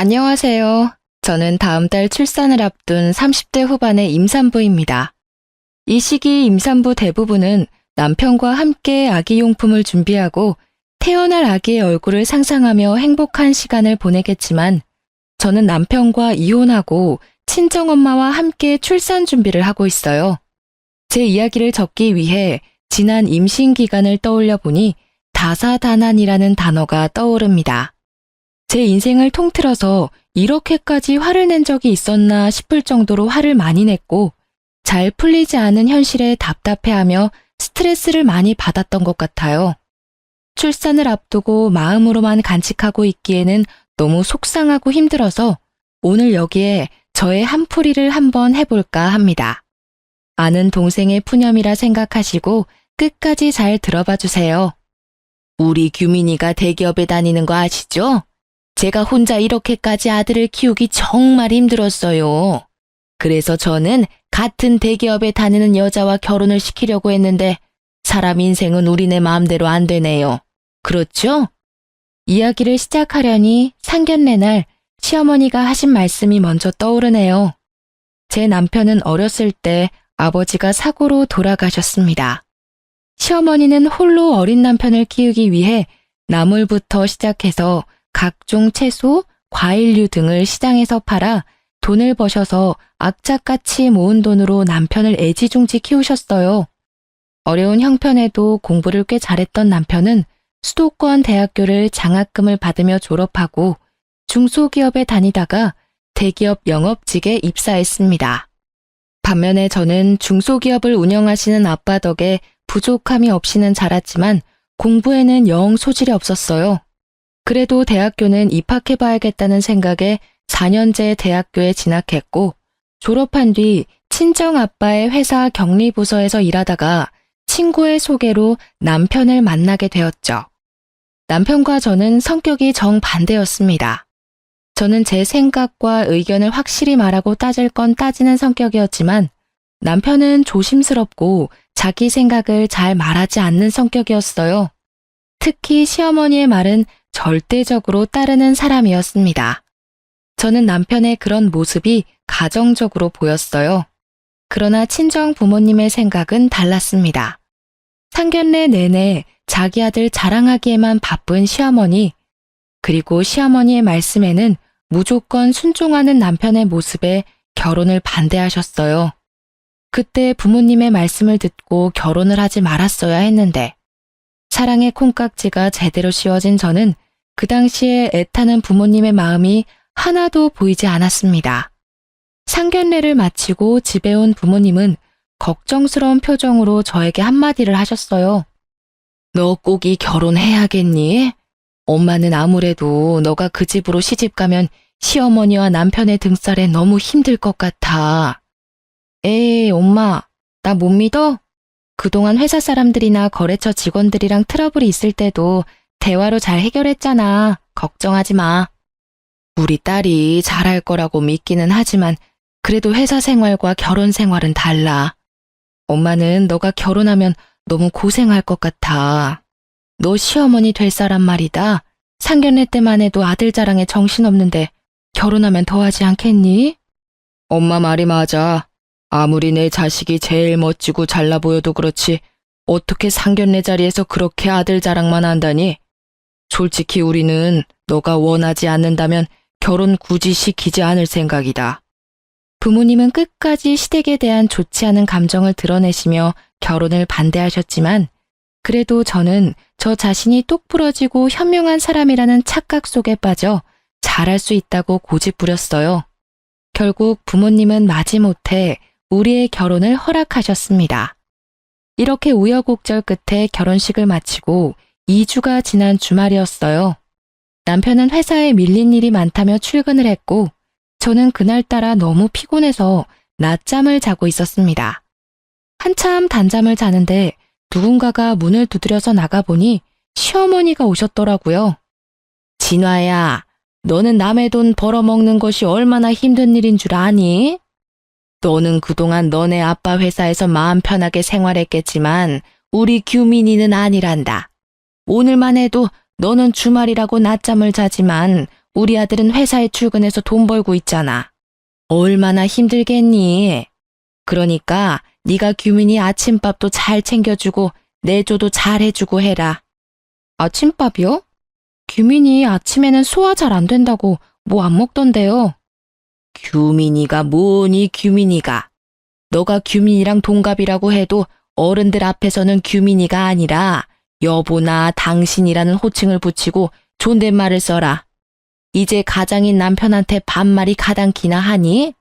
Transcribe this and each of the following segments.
안녕하세요. 저는 다음 달 출산을 앞둔 30대 후반의 임산부입니다. 이 시기 임산부 대부분은 남편과 함께 아기용품을 준비하고 태어날 아기의 얼굴을 상상하며 행복한 시간을 보내겠지만 저는 남편과 이혼하고 친정엄마와 함께 출산 준비를 하고 있어요. 제 이야기를 적기 위해 지난 임신 기간을 떠올려 보니 다사다난이라는 단어가 떠오릅니다. 제 인생을 통틀어서 이렇게까지 화를 낸 적이 있었나 싶을 정도로 화를 많이 냈고 잘 풀리지 않은 현실에 답답해하며 스트레스를 많이 받았던 것 같아요. 출산을 앞두고 마음으로만 간직하고 있기에는 너무 속상하고 힘들어서 오늘 여기에 저의 한풀이를 한번 해볼까 합니다. 아는 동생의 푸념이라 생각하시고 끝까지 잘 들어봐 주세요. 우리 규민이가 대기업에 다니는 거 아시죠? 제가 혼자 이렇게까지 아들을 키우기 정말 힘들었어요. 그래서 저는 같은 대기업에 다니는 여자와 결혼을 시키려고 했는데 사람 인생은 우리네 마음대로 안 되네요. 그렇죠? 이야기를 시작하려니 상견례 날 시어머니가 하신 말씀이 먼저 떠오르네요. 제 남편은 어렸을 때 아버지가 사고로 돌아가셨습니다. 시어머니는 홀로 어린 남편을 키우기 위해 나물부터 시작해서 각종 채소, 과일류 등을 시장에서 팔아 돈을 버셔서 악착같이 모은 돈으로 남편을 애지중지 키우셨어요. 어려운 형편에도 공부를 꽤 잘했던 남편은 수도권 대학교를 장학금을 받으며 졸업하고 중소기업에 다니다가 대기업 영업직에 입사했습니다. 반면에 저는 중소기업을 운영하시는 아빠 덕에 부족함이 없이는 자랐지만 공부에는 영 소질이 없었어요. 그래도 대학교는 입학해봐야겠다는 생각에 4년제 대학교에 진학했고 졸업한 뒤 친정아빠의 회사 격리부서에서 일하다가 친구의 소개로 남편을 만나게 되었죠. 남편과 저는 성격이 정반대였습니다. 저는 제 생각과 의견을 확실히 말하고 따질 건 따지는 성격이었지만 남편은 조심스럽고 자기 생각을 잘 말하지 않는 성격이었어요. 특히 시어머니의 말은 절대적으로 따르는 사람이었습니다. 저는 남편의 그런 모습이 가정적으로 보였어요. 그러나 친정 부모님의 생각은 달랐습니다. 상견례 내내 자기 아들 자랑하기에만 바쁜 시어머니, 그리고 시어머니의 말씀에는 무조건 순종하는 남편의 모습에 결혼을 반대하셨어요. 그때 부모님의 말씀을 듣고 결혼을 하지 말았어야 했는데 사랑의 콩깍지가 제대로 씌워진 저는 그 당시에 애타는 부모님의 마음이 하나도 보이지 않았습니다. 상견례를 마치고 집에 온 부모님은 걱정스러운 표정으로 저에게 한마디를 하셨어요. 너 꼭 이 결혼해야겠니? 엄마는 아무래도 너가 그 집으로 시집 가면 시어머니와 남편의 등살에 너무 힘들 것 같아. 에이, 엄마, 나 못 믿어? 그동안 회사 사람들이나 거래처 직원들이랑 트러블이 있을 때도 대화로 잘 해결했잖아. 걱정하지 마. 우리 딸이 잘할 거라고 믿기는 하지만 그래도 회사 생활과 결혼 생활은 달라. 엄마는 너가 결혼하면 너무 고생할 것 같아. 너 시어머니 될 사람 말이다. 상견례 때만 해도 아들 자랑에 정신없는데 결혼하면 더하지 않겠니? 엄마 말이 맞아. 아무리 내 자식이 제일 멋지고 잘나 보여도 그렇지 어떻게 상견례 자리에서 그렇게 아들 자랑만 한다니? 솔직히 우리는 너가 원하지 않는다면 결혼 굳이 시키지 않을 생각이다. 부모님은 끝까지 시댁에 대한 좋지 않은 감정을 드러내시며 결혼을 반대하셨지만 그래도 저는 저 자신이 똑부러지고 현명한 사람이라는 착각 속에 빠져 잘할 수 있다고 고집부렸어요. 결국 부모님은 마지못해 우리의 결혼을 허락하셨습니다. 이렇게 우여곡절 끝에 결혼식을 마치고 2주가 지난 주말이었어요. 남편은 회사에 밀린 일이 많다며 출근을 했고 저는 그날따라 너무 피곤해서 낮잠을 자고 있었습니다. 한참 단잠을 자는데 누군가가 문을 두드려서 나가보니 시어머니가 오셨더라고요. 진화야, 너는 남의 돈 벌어먹는 것이 얼마나 힘든 일인 줄 아니? 너는 그동안 너네 아빠 회사에서 마음 편하게 생활했겠지만 우리 규민이는 아니란다. 오늘만 해도 너는 주말이라고 낮잠을 자지만 우리 아들은 회사에 출근해서 돈 벌고 있잖아. 얼마나 힘들겠니? 그러니까 네가 규민이 아침밥도 잘 챙겨주고 내조도 잘 해주고 해라. 아침밥이요? 규민이 아침에는 소화 잘 안 된다고 뭐 안 먹던데요. 규민이가 뭐니 규민이가. 너가 규민이랑 동갑이라고 해도 어른들 앞에서는 규민이가 아니라 여보나 당신이라는 호칭을 붙이고 존댓말을 써라. 이제 가장인 남편한테 반말이 가당키나 하니?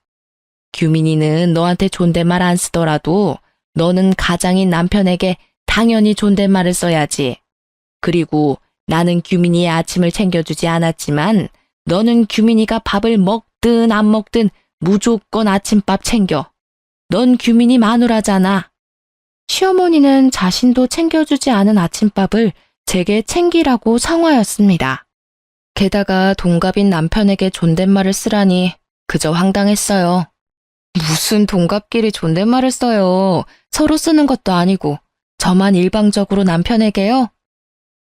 규민이는 너한테 존댓말 안 쓰더라도 너는 가장인 남편에게 당연히 존댓말을 써야지. 그리고 나는 규민이의 아침을 챙겨주지 않았지만 너는 규민이가 밥을 먹든 안 먹든 무조건 아침밥 챙겨. 넌 규민이 마누라잖아. 시어머니는 자신도 챙겨주지 않은 아침밥을 제게 챙기라고 성화였습니다. 게다가 동갑인 남편에게 존댓말을 쓰라니 그저 황당했어요. 무슨 동갑끼리 존댓말을 써요. 서로 쓰는 것도 아니고 저만 일방적으로 남편에게요?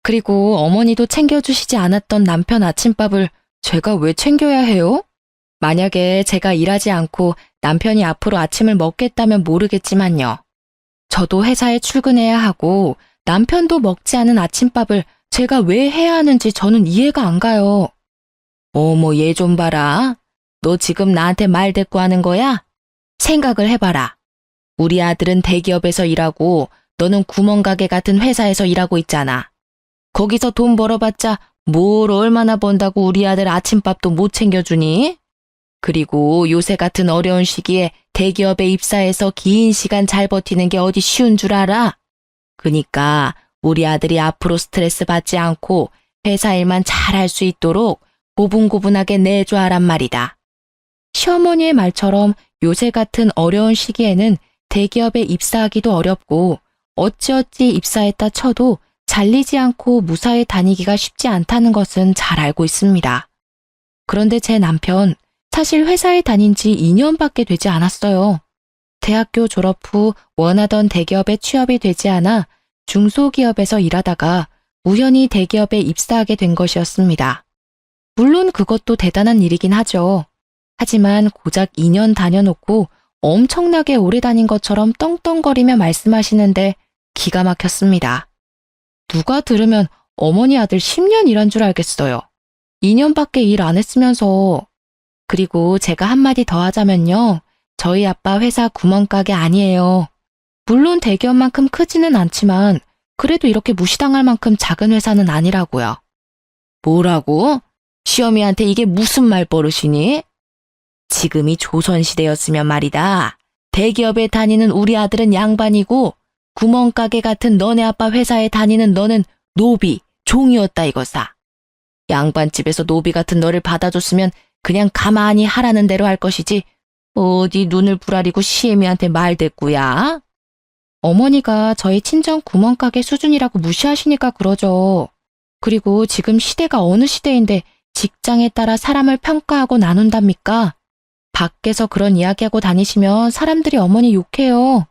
그리고 어머니도 챙겨주시지 않았던 남편 아침밥을 제가 왜 챙겨야 해요? 만약에 제가 일하지 않고 남편이 앞으로 아침을 먹겠다면 모르겠지만요. 저도 회사에 출근해야 하고 남편도 먹지 않은 아침밥을 제가 왜 해야 하는지 저는 이해가 안 가요. 어머, 얘 좀 봐라. 너 지금 나한테 말대꾸하는 거야? 생각을 해봐라. 우리 아들은 대기업에서 일하고 너는 구멍가게 같은 회사에서 일하고 있잖아. 거기서 돈 벌어봤자 뭘 얼마나 번다고 우리 아들 아침밥도 못 챙겨주니? 그리고 요새 같은 어려운 시기에 대기업에 입사해서 긴 시간 잘 버티는 게 어디 쉬운 줄 알아? 그니까 우리 아들이 앞으로 스트레스 받지 않고 회사 일만 잘 할 수 있도록 고분고분하게 내줘야란 말이다. 시어머니의 말처럼 요새 같은 어려운 시기에는 대기업에 입사하기도 어렵고 어찌어찌 입사했다 쳐도 잘리지 않고 무사히 다니기가 쉽지 않다는 것은 잘 알고 있습니다. 그런데 제 남편 사실 회사에 다닌 지 2년밖에 되지 않았어요. 대학교 졸업 후 원하던 대기업에 취업이 되지 않아 중소기업에서 일하다가 우연히 대기업에 입사하게 된 것이었습니다. 물론 그것도 대단한 일이긴 하죠. 하지만 고작 2년 다녀놓고 엄청나게 오래 다닌 것처럼 떵떵거리며 말씀하시는데 기가 막혔습니다. 누가 들으면 어머니 아들 10년 일한 줄 알겠어요. 2년밖에 일 안 했으면서. 그리고 제가 한마디 더 하자면요. 저희 아빠 회사 구멍가게 아니에요. 물론 대기업만큼 크지는 않지만 그래도 이렇게 무시당할 만큼 작은 회사는 아니라고요. 뭐라고? 시어미한테 이게 무슨 말버릇이니? 지금이 조선시대였으면 말이다. 대기업에 다니는 우리 아들은 양반이고 구멍가게 같은 너네 아빠 회사에 다니는 너는 노비, 종이었다 이거사. 양반집에서 노비 같은 너를 받아줬으면 그냥 가만히 하라는 대로 할 것이지 어디 눈을 부라리고 시애미한테 말대꾸야? 어머니가 저희 친정 구멍가게 수준이라고 무시하시니까 그러죠. 그리고 지금 시대가 어느 시대인데 직장에 따라 사람을 평가하고 나눈답니까? 밖에서 그런 이야기하고 다니시면 사람들이 어머니 욕해요.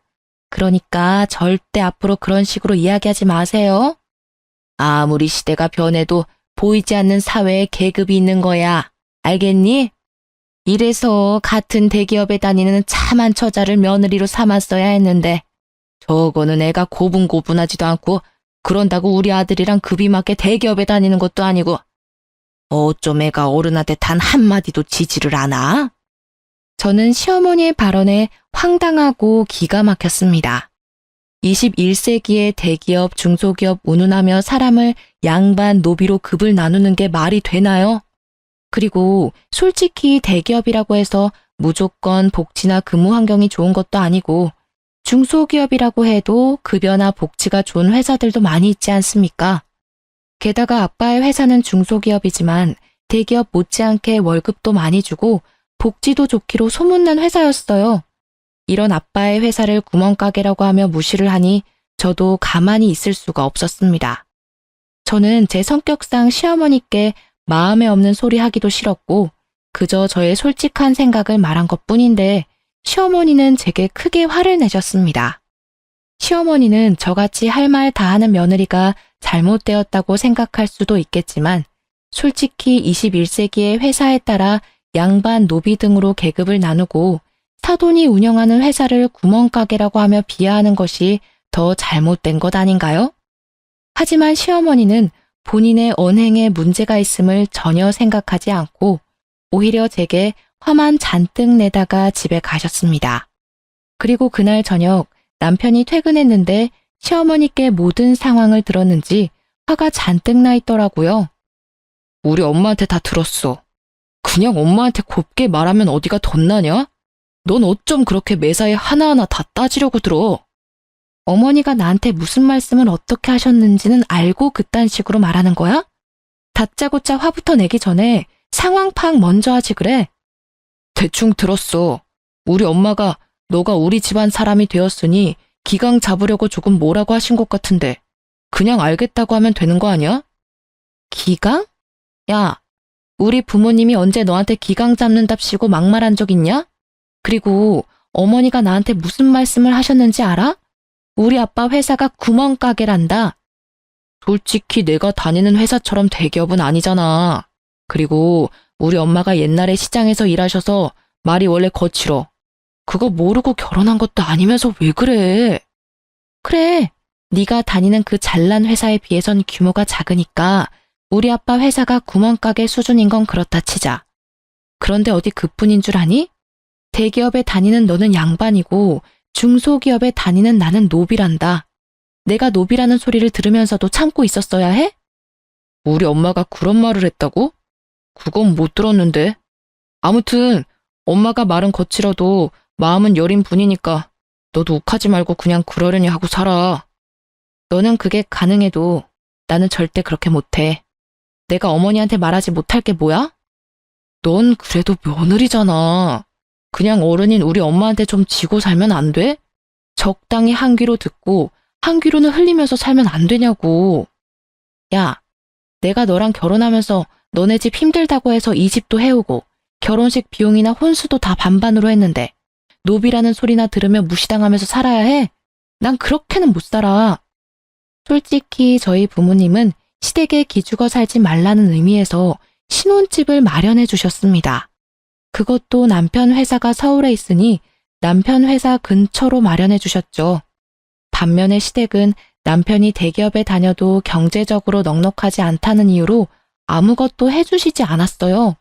그러니까 절대 앞으로 그런 식으로 이야기하지 마세요. 아무리 시대가 변해도 보이지 않는 사회에 계급이 있는 거야. 알겠니? 이래서 같은 대기업에 다니는 참한 처자를 며느리로 삼았어야 했는데 저거는 애가 고분고분하지도 않고 그런다고 우리 아들이랑 급이 맞게 대기업에 다니는 것도 아니고 어쩜 애가 어른한테 단 한마디도 지지를 않아? 저는 시어머니의 발언에 황당하고 기가 막혔습니다. 21세기에 대기업, 중소기업 운운하며 사람을 양반, 노비로 급을 나누는 게 말이 되나요? 그리고 솔직히 대기업이라고 해서 무조건 복지나 근무 환경이 좋은 것도 아니고 중소기업이라고 해도 급여나 복지가 좋은 회사들도 많이 있지 않습니까? 게다가 아빠의 회사는 중소기업이지만 대기업 못지않게 월급도 많이 주고 복지도 좋기로 소문난 회사였어요. 이런 아빠의 회사를 구멍가게라고 하며 무시를 하니 저도 가만히 있을 수가 없었습니다. 저는 제 성격상 시어머니께 마음에 없는 소리 하기도 싫었고 그저 저의 솔직한 생각을 말한 것뿐인데 시어머니는 제게 크게 화를 내셨습니다. 시어머니는 저같이 할 말 다 하는 며느리가 잘못되었다고 생각할 수도 있겠지만 솔직히 21세기의 회사에 따라 양반, 노비 등으로 계급을 나누고 사돈이 운영하는 회사를 구멍가게라고 하며 비하하는 것이 더 잘못된 것 아닌가요? 하지만 시어머니는 본인의 언행에 문제가 있음을 전혀 생각하지 않고 오히려 제게 화만 잔뜩 내다가 집에 가셨습니다. 그리고 그날 저녁 남편이 퇴근했는데 시어머니께 모든 상황을 들었는지 화가 잔뜩 나 있더라고요. 우리 엄마한테 다 들었어. 그냥 엄마한테 곱게 말하면 어디가 덧나냐? 넌 어쩜 그렇게 매사에 하나하나 다 따지려고 들어? 어머니가 나한테 무슨 말씀을 어떻게 하셨는지는 알고 그딴 식으로 말하는 거야? 다짜고짜 화부터 내기 전에 상황 파악 먼저 하지 그래? 대충 들었어. 우리 엄마가 너가 우리 집안 사람이 되었으니 기강 잡으려고 조금 뭐라고 하신 것 같은데 그냥 알겠다고 하면 되는 거 아니야? 기강? 야, 우리 부모님이 언제 너한테 기강 잡는답시고 막말한 적 있냐? 그리고 어머니가 나한테 무슨 말씀을 하셨는지 알아? 우리 아빠 회사가 구멍가게란다. 솔직히 내가 다니는 회사처럼 대기업은 아니잖아. 그리고 우리 엄마가 옛날에 시장에서 일하셔서 말이 원래 거칠어. 그거 모르고 결혼한 것도 아니면서 왜 그래? 그래, 네가 다니는 그 잘난 회사에 비해선 규모가 작으니까 우리 아빠 회사가 구멍가게 수준인 건 그렇다 치자. 그런데 어디 그뿐인 줄 아니? 대기업에 다니는 너는 양반이고 중소기업에 다니는 나는 노비란다. 내가 노비라는 소리를 들으면서도 참고 있었어야 해? 우리 엄마가 그런 말을 했다고? 그건 못 들었는데. 아무튼 엄마가 말은 거칠어도 마음은 여린 분이니까 너도 욱하지 말고 그냥 그러려니 하고 살아. 너는 그게 가능해도 나는 절대 그렇게 못해. 내가 어머니한테 말하지 못할 게 뭐야? 넌 그래도 며느리잖아. 그냥 어른인 우리 엄마한테 좀 지고 살면 안 돼? 적당히 한 귀로 듣고 한 귀로는 흘리면서 살면 안 되냐고. 야, 내가 너랑 결혼하면서 너네 집 힘들다고 해서 이 집도 해오고 결혼식 비용이나 혼수도 다 반반으로 했는데 노비라는 소리나 들으며 무시당하면서 살아야 해? 난 그렇게는 못 살아. 솔직히 저희 부모님은 시댁에 기죽어 살지 말라는 의미에서 신혼집을 마련해 주셨습니다. 그것도 남편 회사가 서울에 있으니 남편 회사 근처로 마련해 주셨죠. 반면에 시댁은 남편이 대기업에 다녀도 경제적으로 넉넉하지 않다는 이유로 아무것도 해주시지 않았어요.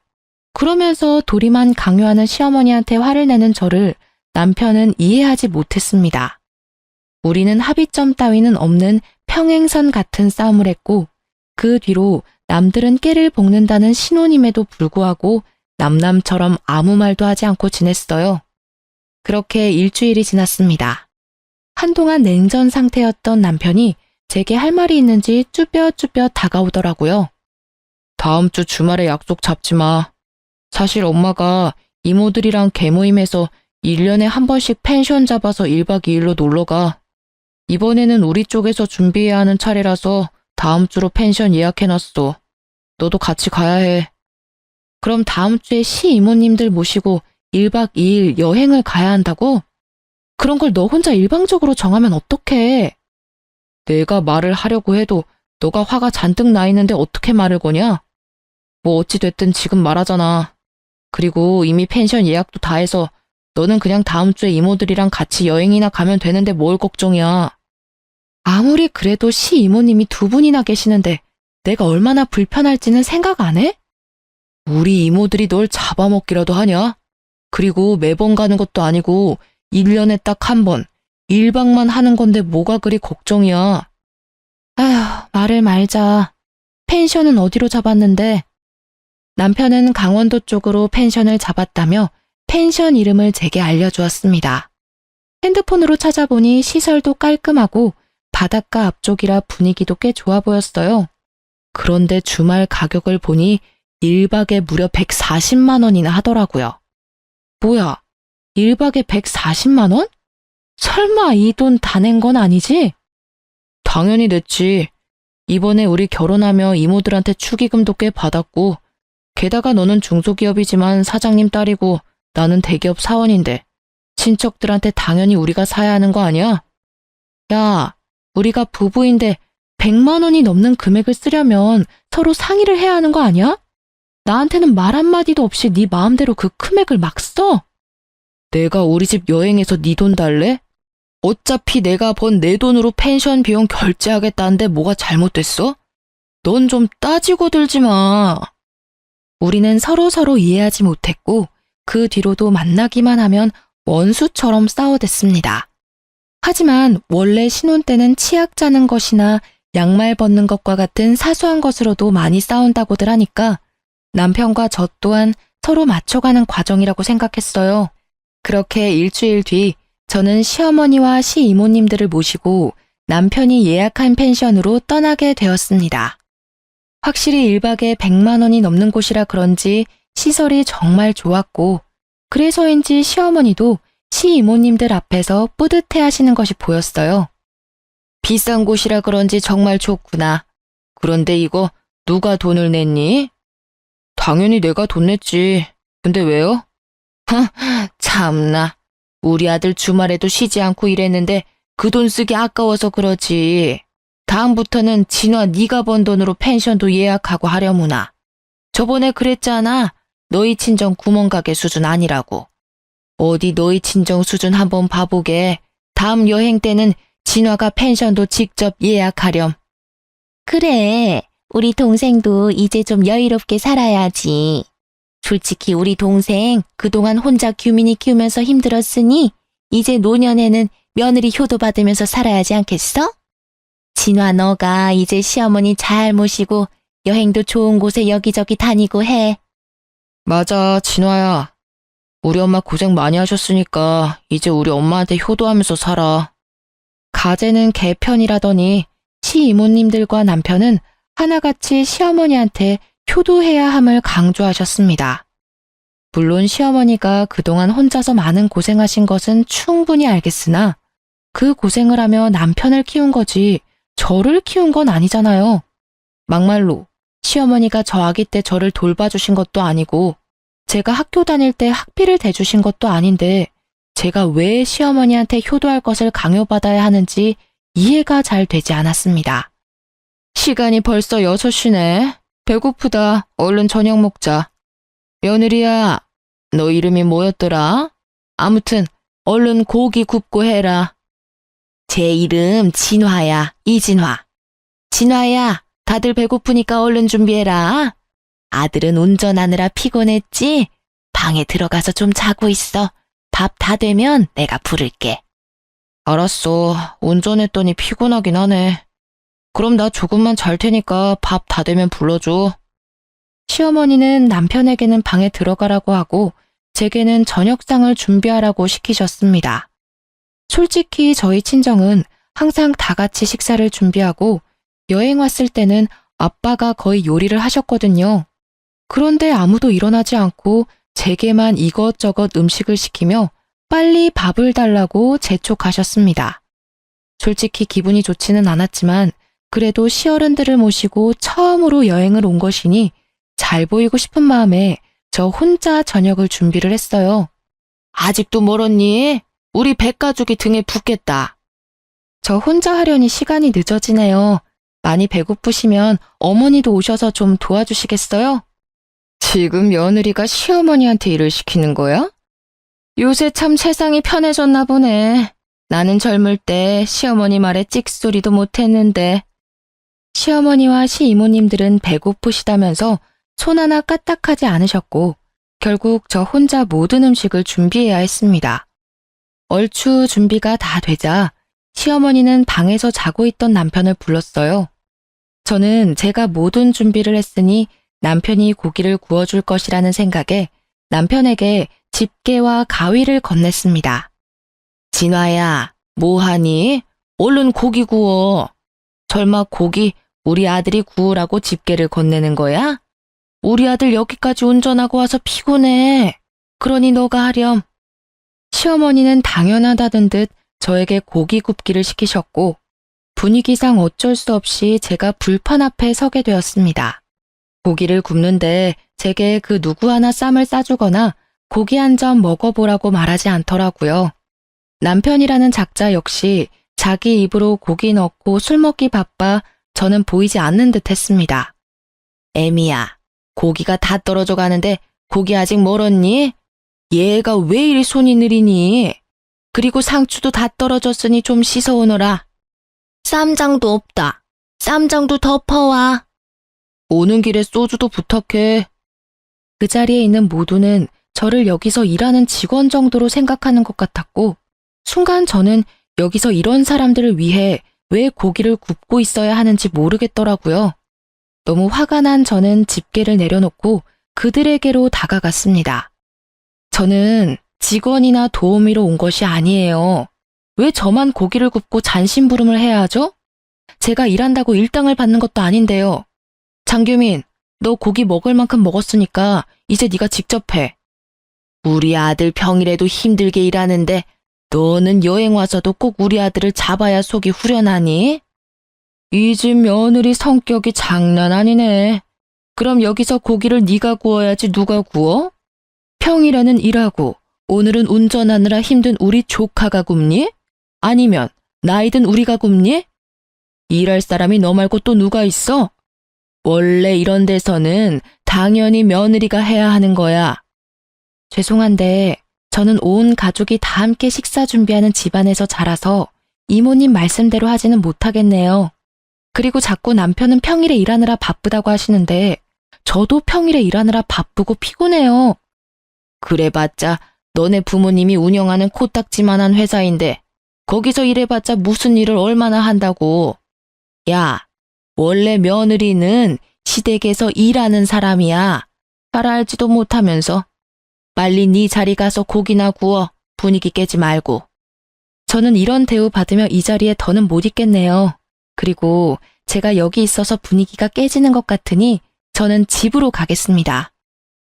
그러면서 도리만 강요하는 시어머니한테 화를 내는 저를 남편은 이해하지 못했습니다. 우리는 합의점 따위는 없는 평행선 같은 싸움을 했고 그 뒤로 남들은 깨를 볶는다는 신혼임에도 불구하고 남남처럼 아무 말도 하지 않고 지냈어요. 그렇게 일주일이 지났습니다. 한동안 냉전 상태였던 남편이 제게 할 말이 있는지 쭈뼛쭈뼛 다가오더라고요. 다음 주 주말에 약속 잡지 마. 사실 엄마가 이모들이랑 개모임에서 1년에 한 번씩 펜션 잡아서 1박 2일로 놀러가. 이번에는 우리 쪽에서 준비해야 하는 차례라서 다음 주로 펜션 예약해놨어. 너도 같이 가야 해. 그럼 다음 주에 시이모님들 모시고 1박 2일 여행을 가야 한다고? 그런 걸 너 혼자 일방적으로 정하면 어떡해? 내가 말을 하려고 해도 너가 화가 잔뜩 나 있는데 어떻게 말을 거냐? 뭐 어찌됐든 지금 말하잖아. 그리고 이미 펜션 예약도 다 해서 너는 그냥 다음 주에 이모들이랑 같이 여행이나 가면 되는데 뭘 걱정이야. 아무리 그래도 시이모님이 두 분이나 계시는데 내가 얼마나 불편할지는 생각 안 해? 우리 이모들이 널 잡아먹기라도 하냐? 그리고 매번 가는 것도 아니고 1년에 딱 한 번, 1박만 하는 건데 뭐가 그리 걱정이야. 아휴, 말을 말자. 펜션은 어디로 잡았는데? 남편은 강원도 쪽으로 펜션을 잡았다며 펜션 이름을 제게 알려주었습니다. 핸드폰으로 찾아보니 시설도 깔끔하고 바닷가 앞쪽이라 분위기도 꽤 좋아 보였어요. 그런데 주말 가격을 보니 1박에 무려 140만 원이나 하더라고요. 뭐야, 1박에 140만 원? 설마 이 돈 다 낸 건 아니지? 당연히 냈지. 이번에 우리 결혼하며 이모들한테 축의금도 꽤 받았고 게다가 너는 중소기업이지만 사장님 딸이고 나는 대기업 사원인데 친척들한테 당연히 우리가 사야 하는 거 아니야? 야, 우리가 부부인데 100만 원이 넘는 금액을 쓰려면 서로 상의를 해야 하는 거 아니야? 나한테는 말 한마디도 없이 네 마음대로 그 금액을 막 써? 내가 우리 집 여행해서 네 돈 달래? 어차피 내가 번 내 돈으로 펜션 비용 결제하겠다는데 뭐가 잘못됐어? 넌 좀 따지고 들지 마. 우리는 서로 이해하지 못했고 그 뒤로도 만나기만 하면 원수처럼 싸워댔습니다. 하지만 원래 신혼 때는 치약 짜는 것이나 양말 벗는 것과 같은 사소한 것으로도 많이 싸운다고들 하니까 남편과 저 또한 서로 맞춰가는 과정이라고 생각했어요. 그렇게 일주일 뒤 저는 시어머니와 시이모님들을 모시고 남편이 예약한 펜션으로 떠나게 되었습니다. 확실히 1박에 100만 원이 넘는 곳이라 그런지 시설이 정말 좋았고 그래서인지 시어머니도 시이모님들 앞에서 뿌듯해 하시는 것이 보였어요. 비싼 곳이라 그런지 정말 좋구나. 그런데 이거 누가 돈을 냈니? 당연히 내가 돈 냈지. 근데 왜요? 참나. 우리 아들 주말에도 쉬지 않고 일했는데 그 돈 쓰기 아까워서 그러지. 다음부터는 진화 네가 번 돈으로 펜션도 예약하고 하려무나. 저번에 그랬잖아. 너희 친정 구멍가게 수준 아니라고. 어디 너희 친정 수준 한번 봐보게. 다음 여행 때는 진화가 펜션도 직접 예약하렴. 그래, 우리 동생도 이제 좀 여유롭게 살아야지. 솔직히 우리 동생 그동안 혼자 규민이 키우면서 힘들었으니 이제 노년에는 며느리 효도 받으면서 살아야지 않겠어? 진화 너가 이제 시어머니 잘 모시고 여행도 좋은 곳에 여기저기 다니고 해. 맞아, 진화야. 우리 엄마 고생 많이 하셨으니까 이제 우리 엄마한테 효도하면서 살아. 가재는 개편이라더니 시이모님들과 남편은 하나같이 시어머니한테 효도해야 함을 강조하셨습니다. 물론 시어머니가 그동안 혼자서 많은 고생하신 것은 충분히 알겠으나 그 고생을 하며 남편을 키운 거지 저를 키운 건 아니잖아요. 막말로 시어머니가 저 아기 때 저를 돌봐주신 것도 아니고 제가 학교 다닐 때 학비를 대주신 것도 아닌데 제가 왜 시어머니한테 효도할 것을 강요받아야 하는지 이해가 잘 되지 않았습니다. 시간이 벌써 6시네. 배고프다. 얼른 저녁 먹자. 며느리야, 너 이름이 뭐였더라? 아무튼 얼른 고기 굽고 해라. 제 이름 진화야, 이진화. 진화야, 다들 배고프니까 얼른 준비해라. 아들은 운전하느라 피곤했지? 방에 들어가서 좀 자고 있어. 밥 다 되면 내가 부를게. 알았어. 운전했더니 피곤하긴 하네. 그럼 나 조금만 잘 테니까 밥 다 되면 불러줘. 시어머니는 남편에게는 방에 들어가라고 하고 제게는 저녁상을 준비하라고 시키셨습니다. 솔직히 저희 친정은 항상 다 같이 식사를 준비하고 여행 왔을 때는 아빠가 거의 요리를 하셨거든요. 그런데 아무도 일어나지 않고 제게만 이것저것 음식을 시키며 빨리 밥을 달라고 재촉하셨습니다. 솔직히 기분이 좋지는 않았지만 그래도 시어른들을 모시고 처음으로 여행을 온 것이니 잘 보이고 싶은 마음에 저 혼자 저녁을 준비를 했어요. 아직도 멀었니? 우리 백가족이 등에 붙겠다. 저 혼자 하려니 시간이 늦어지네요. 많이 배고프시면 어머니도 오셔서 좀 도와주시겠어요? 지금 며느리가 시어머니한테 일을 시키는 거야? 요새 참 세상이 편해졌나 보네. 나는 젊을 때 시어머니 말에 찍소리도 못했는데. 시어머니와 시이모님들은 배고프시다면서 손 하나 까딱하지 않으셨고 결국 저 혼자 모든 음식을 준비해야 했습니다. 얼추 준비가 다 되자 시어머니는 방에서 자고 있던 남편을 불렀어요. 저는 제가 모든 준비를 했으니 남편이 고기를 구워줄 것이라는 생각에 남편에게 집게와 가위를 건넸습니다. 진화야, 뭐하니? 얼른 고기 구워. 설마 고기 우리 아들이 구우라고 집게를 건네는 거야? 우리 아들 여기까지 운전하고 와서 피곤해. 그러니 너가 하렴. 시어머니는 당연하다던 듯 저에게 고기 굽기를 시키셨고 분위기상 어쩔 수 없이 제가 불판 앞에 서게 되었습니다. 고기를 굽는데 제게 그 누구 하나 쌈을 싸주거나 고기 한 점 먹어보라고 말하지 않더라고요. 남편이라는 작자 역시 자기 입으로 고기 넣고 술 먹기 바빠 저는 보이지 않는 듯 했습니다. 애미야, 고기가 다 떨어져 가는데 고기 아직 멀었니? 얘가 왜 이리 손이 느리니? 그리고 상추도 다 떨어졌으니 좀 씻어오너라. 쌈장도 없다. 쌈장도 덮어와. 오는 길에 소주도 부탁해. 그 자리에 있는 모두는 저를 여기서 일하는 직원 정도로 생각하는 것 같았고, 순간 저는 여기서 이런 사람들을 위해 왜 고기를 굽고 있어야 하는지 모르겠더라고요. 너무 화가 난 저는 집게를 내려놓고 그들에게로 다가갔습니다. 저는 직원이나 도우미로 온 것이 아니에요. 왜 저만 고기를 굽고 잔심부름을 해야 하죠? 제가 일한다고 일당을 받는 것도 아닌데요. 장규민, 너 고기 먹을 만큼 먹었으니까 이제 네가 직접 해. 우리 아들 평일에도 힘들게 일하는데 너는 여행 와서도 꼭 우리 아들을 잡아야 속이 후련하니? 이 집 며느리 성격이 장난 아니네. 그럼 여기서 고기를 네가 구워야지 누가 구워? 평일에는 일하고 오늘은 운전하느라 힘든 우리 조카가 굽니? 아니면 나이든 우리가 굽니? 일할 사람이 너 말고 또 누가 있어? 원래 이런 데서는 당연히 며느리가 해야 하는 거야. 죄송한데 저는 온 가족이 다 함께 식사 준비하는 집안에서 자라서 이모님 말씀대로 하지는 못하겠네요. 그리고 자꾸 남편은 평일에 일하느라 바쁘다고 하시는데 저도 평일에 일하느라 바쁘고 피곤해요. 그래봤자 너네 부모님이 운영하는 코딱지만한 회사인데 거기서 일해봤자 무슨 일을 얼마나 한다고. 야, 원래 며느리는 시댁에서 일하는 사람이야. 잘 알지도 못하면서. 빨리 네 자리 가서 고기나 구워. 분위기 깨지 말고. 저는 이런 대우 받으며 이 자리에 더는 못 있겠네요. 그리고 제가 여기 있어서 분위기가 깨지는 것 같으니 저는 집으로 가겠습니다.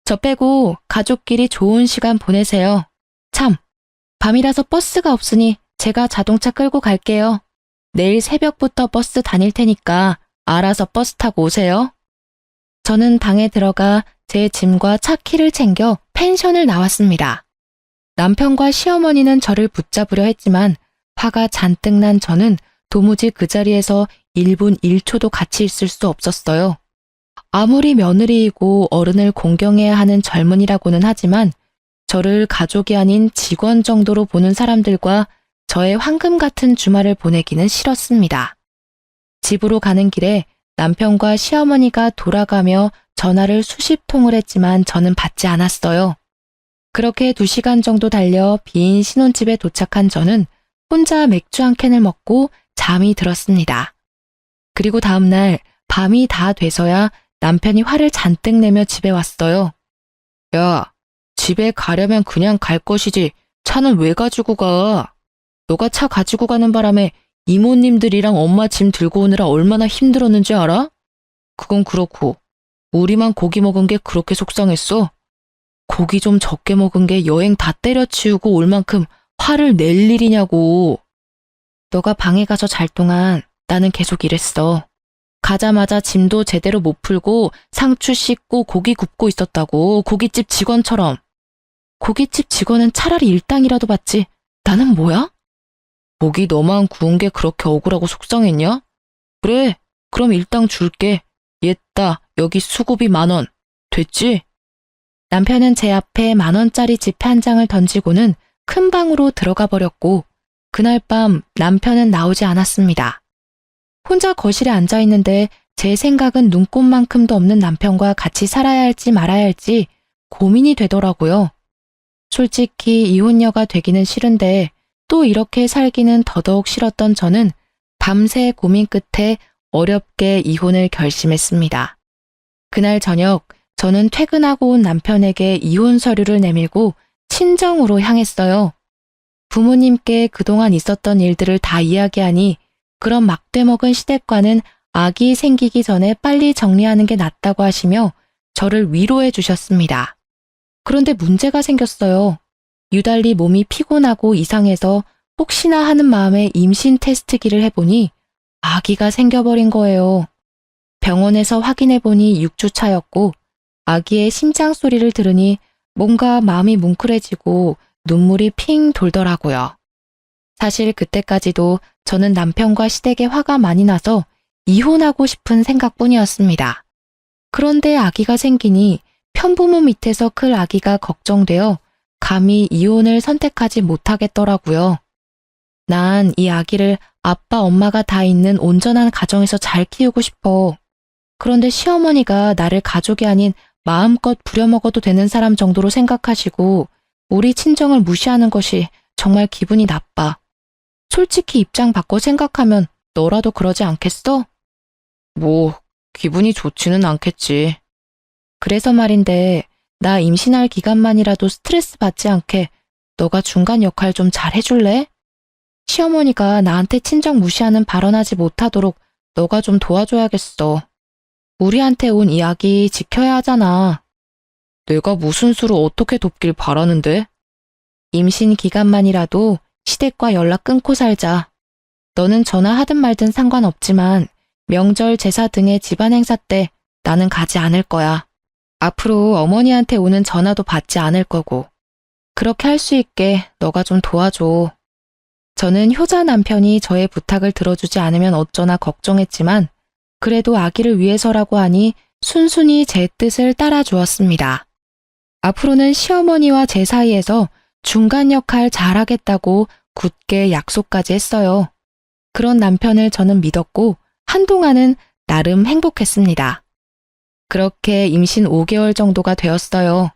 저 빼고 가족끼리 좋은 시간 보내세요. 참, 밤이라서 버스가 없으니 제가 자동차 끌고 갈게요. 내일 새벽부터 버스 다닐 테니까 알아서 버스 타고 오세요. 저는 방에 들어가 제 짐과 차 키를 챙겨 펜션을 나왔습니다. 남편과 시어머니는 저를 붙잡으려 했지만 화가 잔뜩 난 저는 도무지 그 자리에서 1분 1초도 같이 있을 수 없었어요. 아무리 며느리이고 어른을 공경해야 하는 젊은이라고는 하지만 저를 가족이 아닌 직원 정도로 보는 사람들과 저의 황금 같은 주말을 보내기는 싫었습니다. 집으로 가는 길에 남편과 시어머니가 돌아가며 전화를 수십 통을 했지만 저는 받지 않았어요. 그렇게 2시간 정도 달려 빈 신혼집에 도착한 저는 혼자 맥주 한 캔을 먹고 잠이 들었습니다. 그리고 다음날 밤이 다 돼서야 남편이 화를 잔뜩 내며 집에 왔어요. 야, 집에 가려면 그냥 갈 것이지 차는 왜 가지고 가? 너가 차 가지고 가는 바람에 이모님들이랑 엄마 짐 들고 오느라 얼마나 힘들었는지 알아? 그건 그렇고 우리만 고기 먹은 게 그렇게 속상했어? 고기 좀 적게 먹은 게 여행 다 때려치우고 올 만큼 화를 낼 일이냐고. 너가 방에 가서 잘 동안 나는 계속 일했어. 가자마자 짐도 제대로 못 풀고 상추 씻고 고기 굽고 있었다고. 고깃집 직원처럼. 고깃집 직원은 차라리 일당이라도 받지. 나는 뭐야? 고기 너만 구운 게 그렇게 억울하고 속상했냐? 그래, 그럼 일당 줄게. 옛다, 여기 수고비 10,000원. 됐지? 남편은 제 앞에 10,000원짜리 지폐 한 장을 던지고는 큰 방으로 들어가 버렸고 그날 밤 남편은 나오지 않았습니다. 혼자 거실에 앉아 있는데 제 생각은 눈꼽만큼도 없는 남편과 같이 살아야 할지 말아야 할지 고민이 되더라고요. 솔직히 이혼녀가 되기는 싫은데 또 이렇게 살기는 더더욱 싫었던 저는 밤새 고민 끝에 어렵게 이혼을 결심했습니다. 그날 저녁 저는 퇴근하고 온 남편에게 이혼 서류를 내밀고 친정으로 향했어요. 부모님께 그동안 있었던 일들을 다 이야기하니 그런 막대먹은 시댁과는 아기 생기기 전에 빨리 정리하는 게 낫다고 하시며 저를 위로해 주셨습니다. 그런데 문제가 생겼어요. 유달리 몸이 피곤하고 이상해서 혹시나 하는 마음에 임신 테스트기를 해보니 아기가 생겨버린 거예요. 병원에서 확인해보니 6주 차였고 아기의 심장 소리를 들으니 뭔가 마음이 뭉클해지고 눈물이 핑 돌더라고요. 사실 그때까지도 저는 남편과 시댁에 화가 많이 나서 이혼하고 싶은 생각뿐이었습니다. 그런데 아기가 생기니 편부모 밑에서 클 아기가 걱정되어 감히 이혼을 선택하지 못하겠더라고요. 난 이 아기를 아빠, 엄마가 다 있는 온전한 가정에서 잘 키우고 싶어. 그런데 시어머니가 나를 가족이 아닌 마음껏 부려먹어도 되는 사람 정도로 생각하시고 우리 친정을 무시하는 것이 정말 기분이 나빠. 솔직히 입장 바꿔 생각하면 너라도 그러지 않겠어? 뭐, 기분이 좋지는 않겠지. 그래서 말인데, 나 임신할 기간만이라도 스트레스 받지 않게 너가 중간 역할 좀 잘 해줄래? 시어머니가 나한테 친정 무시하는 발언하지 못하도록 너가 좀 도와줘야겠어. 우리한테 온 이야기 지켜야 하잖아. 내가 무슨 수로 어떻게 돕길 바라는데? 임신 기간만이라도 시댁과 연락 끊고 살자. 너는 전화하든 말든 상관없지만 명절, 제사 등의 집안 행사 때 나는 가지 않을 거야. 앞으로 어머니한테 오는 전화도 받지 않을 거고. 그렇게 할 수 있게 너가 좀 도와줘. 저는 효자 남편이 저의 부탁을 들어주지 않으면 어쩌나 걱정했지만 그래도 아기를 위해서라고 하니 순순히 제 뜻을 따라 주었습니다. 앞으로는 시어머니와 제 사이에서 중간 역할 잘하겠다고 굳게 약속까지 했어요. 그런 남편을 저는 믿었고 한동안은 나름 행복했습니다. 그렇게 임신 5개월 정도가 되었어요.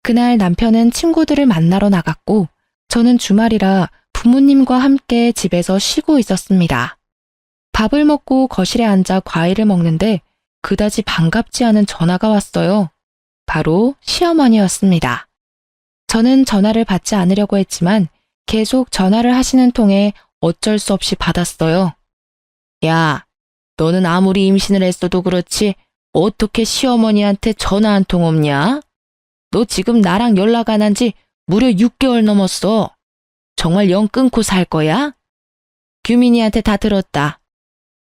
그날 남편은 친구들을 만나러 나갔고 저는 주말이라 부모님과 함께 집에서 쉬고 있었습니다. 밥을 먹고 거실에 앉아 과일을 먹는데 그다지 반갑지 않은 전화가 왔어요. 바로 시어머니였습니다. 저는 전화를 받지 않으려고 했지만 계속 전화를 하시는 통에 어쩔 수 없이 받았어요. 야, 너는 아무리 임신을 했어도 그렇지 어떻게 시어머니한테 전화 한 통 없냐? 너 지금 나랑 연락 안 한 지 무려 6개월 넘었어. 정말 영 끊고 살 거야? 규민이한테 다 들었다.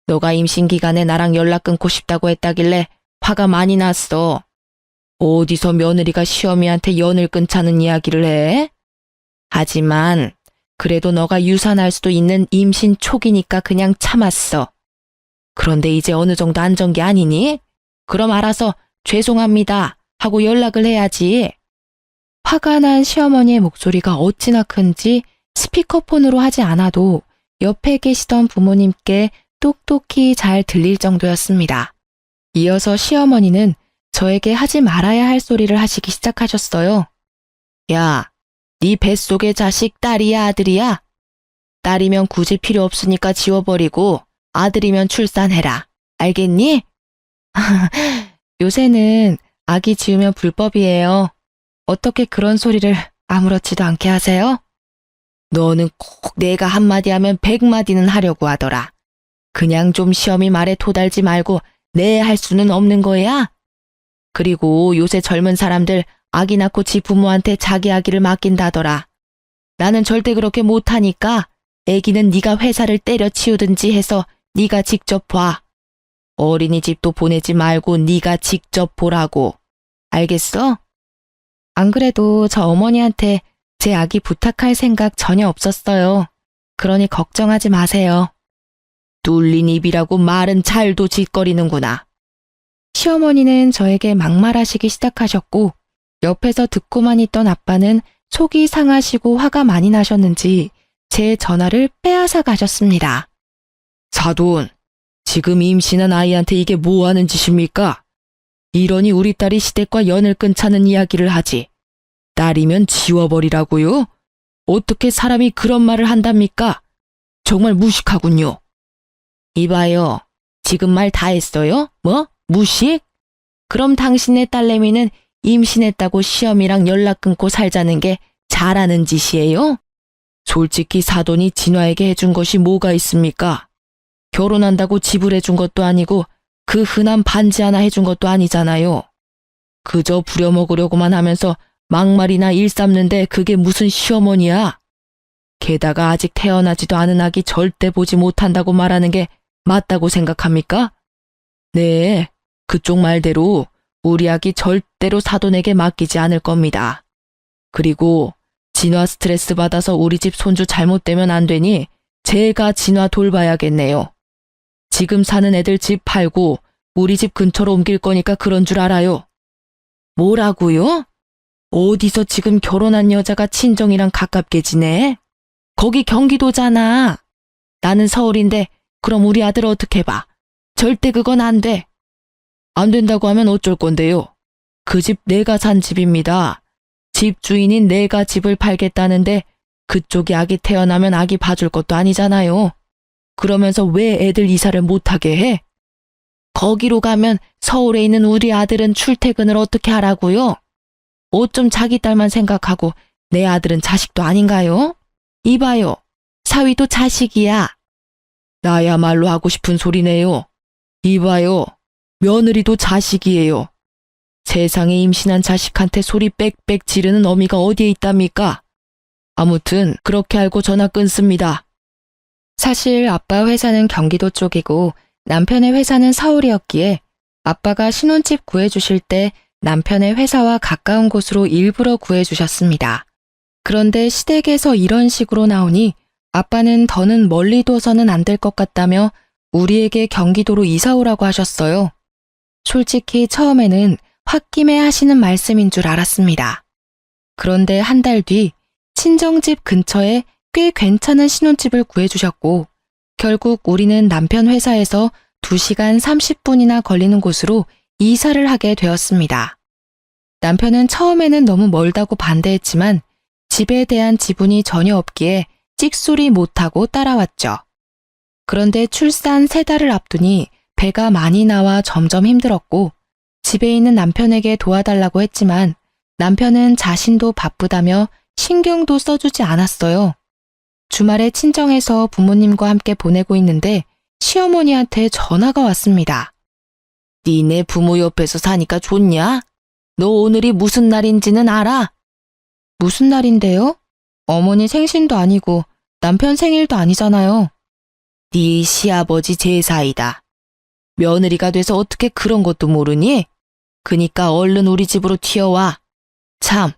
너가 임신 기간에 나랑 연락 끊고 싶다고 했다길래 화가 많이 났어. 어디서 며느리가 시어미한테 연을 끊자는 이야기를 해? 하지만 그래도 너가 유산할 수도 있는 임신 초기니까 그냥 참았어. 그런데 이제 어느 정도 안전 게 아니니? 그럼 알아서 죄송합니다 하고 연락을 해야지. 화가 난 시어머니의 목소리가 어찌나 큰지 스피커폰으로 하지 않아도 옆에 계시던 부모님께 똑똑히 잘 들릴 정도였습니다. 이어서 시어머니는 저에게 하지 말아야 할 소리를 하시기 시작하셨어요. 야, 네 뱃속의 자식 딸이야 아들이야? 딸이면 굳이 필요 없으니까 지워버리고 아들이면 출산해라. 알겠니? 요새는 아기 지우면 불법이에요. 어떻게 그런 소리를 아무렇지도 않게 하세요? 너는 꼭 내가 한마디 하면 100마디는 하려고 하더라. 그냥 좀 시어미 말에 토달지 말고 네 할 수는 없는 거야? 그리고 요새 젊은 사람들 아기 낳고 지 부모한테 자기 아기를 맡긴다더라. 나는 절대 그렇게 못하니까 애기는 네가 회사를 때려치우든지 해서 네가 직접 봐. 어린이집도 보내지 말고 네가 직접 보라고. 알겠어? 안 그래도 저 어머니한테 제 아기 부탁할 생각 전혀 없었어요. 그러니 걱정하지 마세요. 뚫린 입이라고 말은 잘도 짓거리는구나. 시어머니는 저에게 막말하시기 시작하셨고 옆에서 듣고만 있던 아빠는 속이 상하시고 화가 많이 나셨는지 제 전화를 빼앗아 가셨습니다. 사돈, 지금 임신한 아이한테 이게 뭐 하는 짓입니까? 이러니 우리 딸이 시댁과 연을 끊자는 이야기를 하지. 딸이면 지워버리라고요? 어떻게 사람이 그런 말을 한답니까? 정말 무식하군요. 이봐요. 지금 말 다 했어요? 뭐? 무식? 그럼 당신네 딸내미는 임신했다고 시어미랑 연락 끊고 살자는 게 잘하는 짓이에요? 솔직히 사돈이 진화에게 해준 것이 뭐가 있습니까? 결혼한다고 집을 해준 것도 아니고 그 흔한 반지 하나 해준 것도 아니잖아요. 그저 부려먹으려고만 하면서 막말이나 일삼는데 그게 무슨 시어머니야? 게다가 아직 태어나지도 않은 아기 절대 보지 못한다고 말하는 게 맞다고 생각합니까? 네, 그쪽 말대로 우리 아기 절대로 사돈에게 맡기지 않을 겁니다. 그리고 진화 스트레스 받아서 우리 집 손주 잘못되면 안 되니 제가 진화 돌봐야겠네요. 지금 사는 애들 집 팔고 우리 집 근처로 옮길 거니까 그런 줄 알아요. 뭐라고요? 어디서 지금 결혼한 여자가 친정이랑 가깝게 지내? 거기 경기도잖아. 나는 서울인데 그럼 우리 아들 어떻게 봐? 절대 그건 안 돼. 안 된다고 하면 어쩔 건데요? 그 집 내가 산 집입니다. 집 주인인 내가 집을 팔겠다는데 그쪽이 아기 태어나면 아기 봐줄 것도 아니잖아요. 그러면서 왜 애들 이사를 못하게 해? 거기로 가면 서울에 있는 우리 아들은 출퇴근을 어떻게 하라고요? 어쩜 자기 딸만 생각하고 내 아들은 자식도 아닌가요? 이봐요. 사위도 자식이야. 나야말로 하고 싶은 소리네요. 이봐요. 며느리도 자식이에요. 세상에 임신한 자식한테 소리 빽빽 지르는 어미가 어디에 있답니까? 아무튼 그렇게 알고 전화 끊습니다. 사실 아빠 회사는 경기도 쪽이고 남편의 회사는 서울이었기에 아빠가 신혼집 구해주실 때 남편의 회사와 가까운 곳으로 일부러 구해주셨습니다. 그런데 시댁에서 이런 식으로 나오니 아빠는 더는 멀리 둬서는 안 될 것 같다며 우리에게 경기도로 이사 오라고 하셨어요. 솔직히 처음에는 홧김에 하시는 말씀인 줄 알았습니다. 그런데 한 달 뒤 친정집 근처에 꽤 괜찮은 신혼집을 구해주셨고 결국 우리는 남편 회사에서 2시간 30분이나 걸리는 곳으로 이사를 하게 되었습니다. 남편은 처음에는 너무 멀다고 반대했지만 집에 대한 지분이 전혀 없기에 찍소리 못하고 따라왔죠. 그런데 출산 3달을 앞두니 배가 많이 나와 점점 힘들었고 집에 있는 남편에게 도와달라고 했지만 남편은 자신도 바쁘다며 신경도 써주지 않았어요. 주말에 친정에서 부모님과 함께 보내고 있는데 시어머니한테 전화가 왔습니다. 니네 부모 옆에서 사니까 좋냐? 너 오늘이 무슨 날인지는 알아? 무슨 날인데요? 어머니 생신도 아니고 남편 생일도 아니잖아요. 네 시아버지 제사이다. 며느리가 돼서 어떻게 그런 것도 모르니? 그니까 얼른 우리 집으로 튀어와. 참,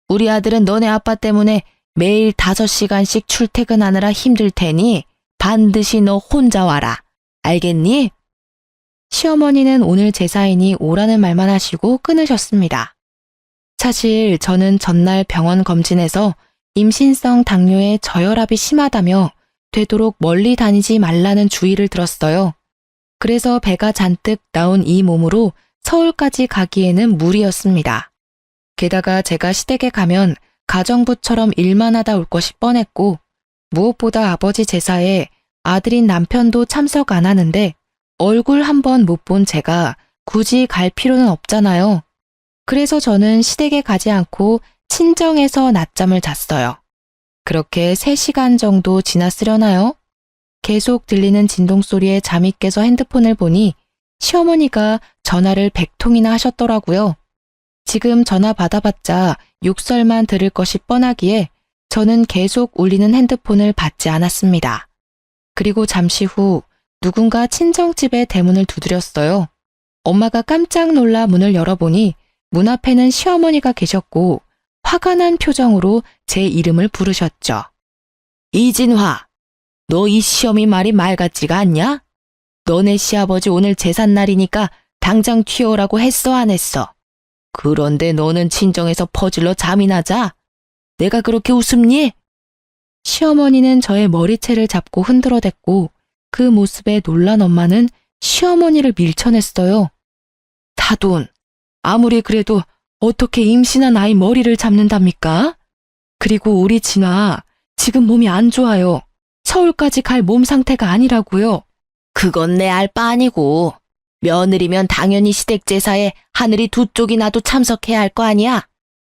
우리 아들은 너네 아빠 때문에 매일 5시간씩 출퇴근하느라 힘들 테니 반드시 너 혼자 와라. 알겠니? 시어머니는 오늘 제사이니 오라는 말만 하시고 끊으셨습니다. 사실 저는 전날 병원 검진에서 임신성 당뇨에 저혈압이 심하다며 되도록 멀리 다니지 말라는 주의를 들었어요. 그래서 배가 잔뜩 나온 이 몸으로 서울까지 가기에는 무리였습니다. 게다가 제가 시댁에 가면 가정부처럼 일만 하다 올 것이 뻔했고 무엇보다 아버지 제사에 아들인 남편도 참석 안 하는데 얼굴 한 번 못 본 제가 굳이 갈 필요는 없잖아요. 그래서 저는 시댁에 가지 않고 친정에서 낮잠을 잤어요. 그렇게 3시간 정도 지났으려나요? 계속 들리는 진동 소리에 잠이 깨서 핸드폰을 보니 시어머니가 전화를 100통이나 하셨더라고요. 지금 전화 받아봤자 욕설만 들을 것이 뻔하기에 저는 계속 울리는 핸드폰을 받지 않았습니다. 그리고 잠시 후 누군가 친정집의 대문을 두드렸어요. 엄마가 깜짝 놀라 문을 열어보니 문 앞에는 시어머니가 계셨고 화가 난 표정으로 제 이름을 부르셨죠. 이진화, 너 이 시어미 말이 말 같지가 않냐? 너네 시아버지 오늘 제삿날이니까 당장 튀어오라고 했어 안 했어? 그런데 너는 친정에서 퍼질러 잠이나 자? 내가 그렇게 웃음니? 시어머니는 저의 머리채를 잡고 흔들어댔고 그 모습에 놀란 엄마는 시어머니를 밀쳐냈어요. 다돈, 아무리 그래도 어떻게 임신한 아이 머리를 잡는답니까? 그리고 우리 진아, 지금 몸이 안 좋아요. 서울까지 갈 몸 상태가 아니라고요. 그건 내 알 바 아니고 며느리면 당연히 시댁 제사에 하늘이 두 쪽이 나도 참석해야 할 거 아니야.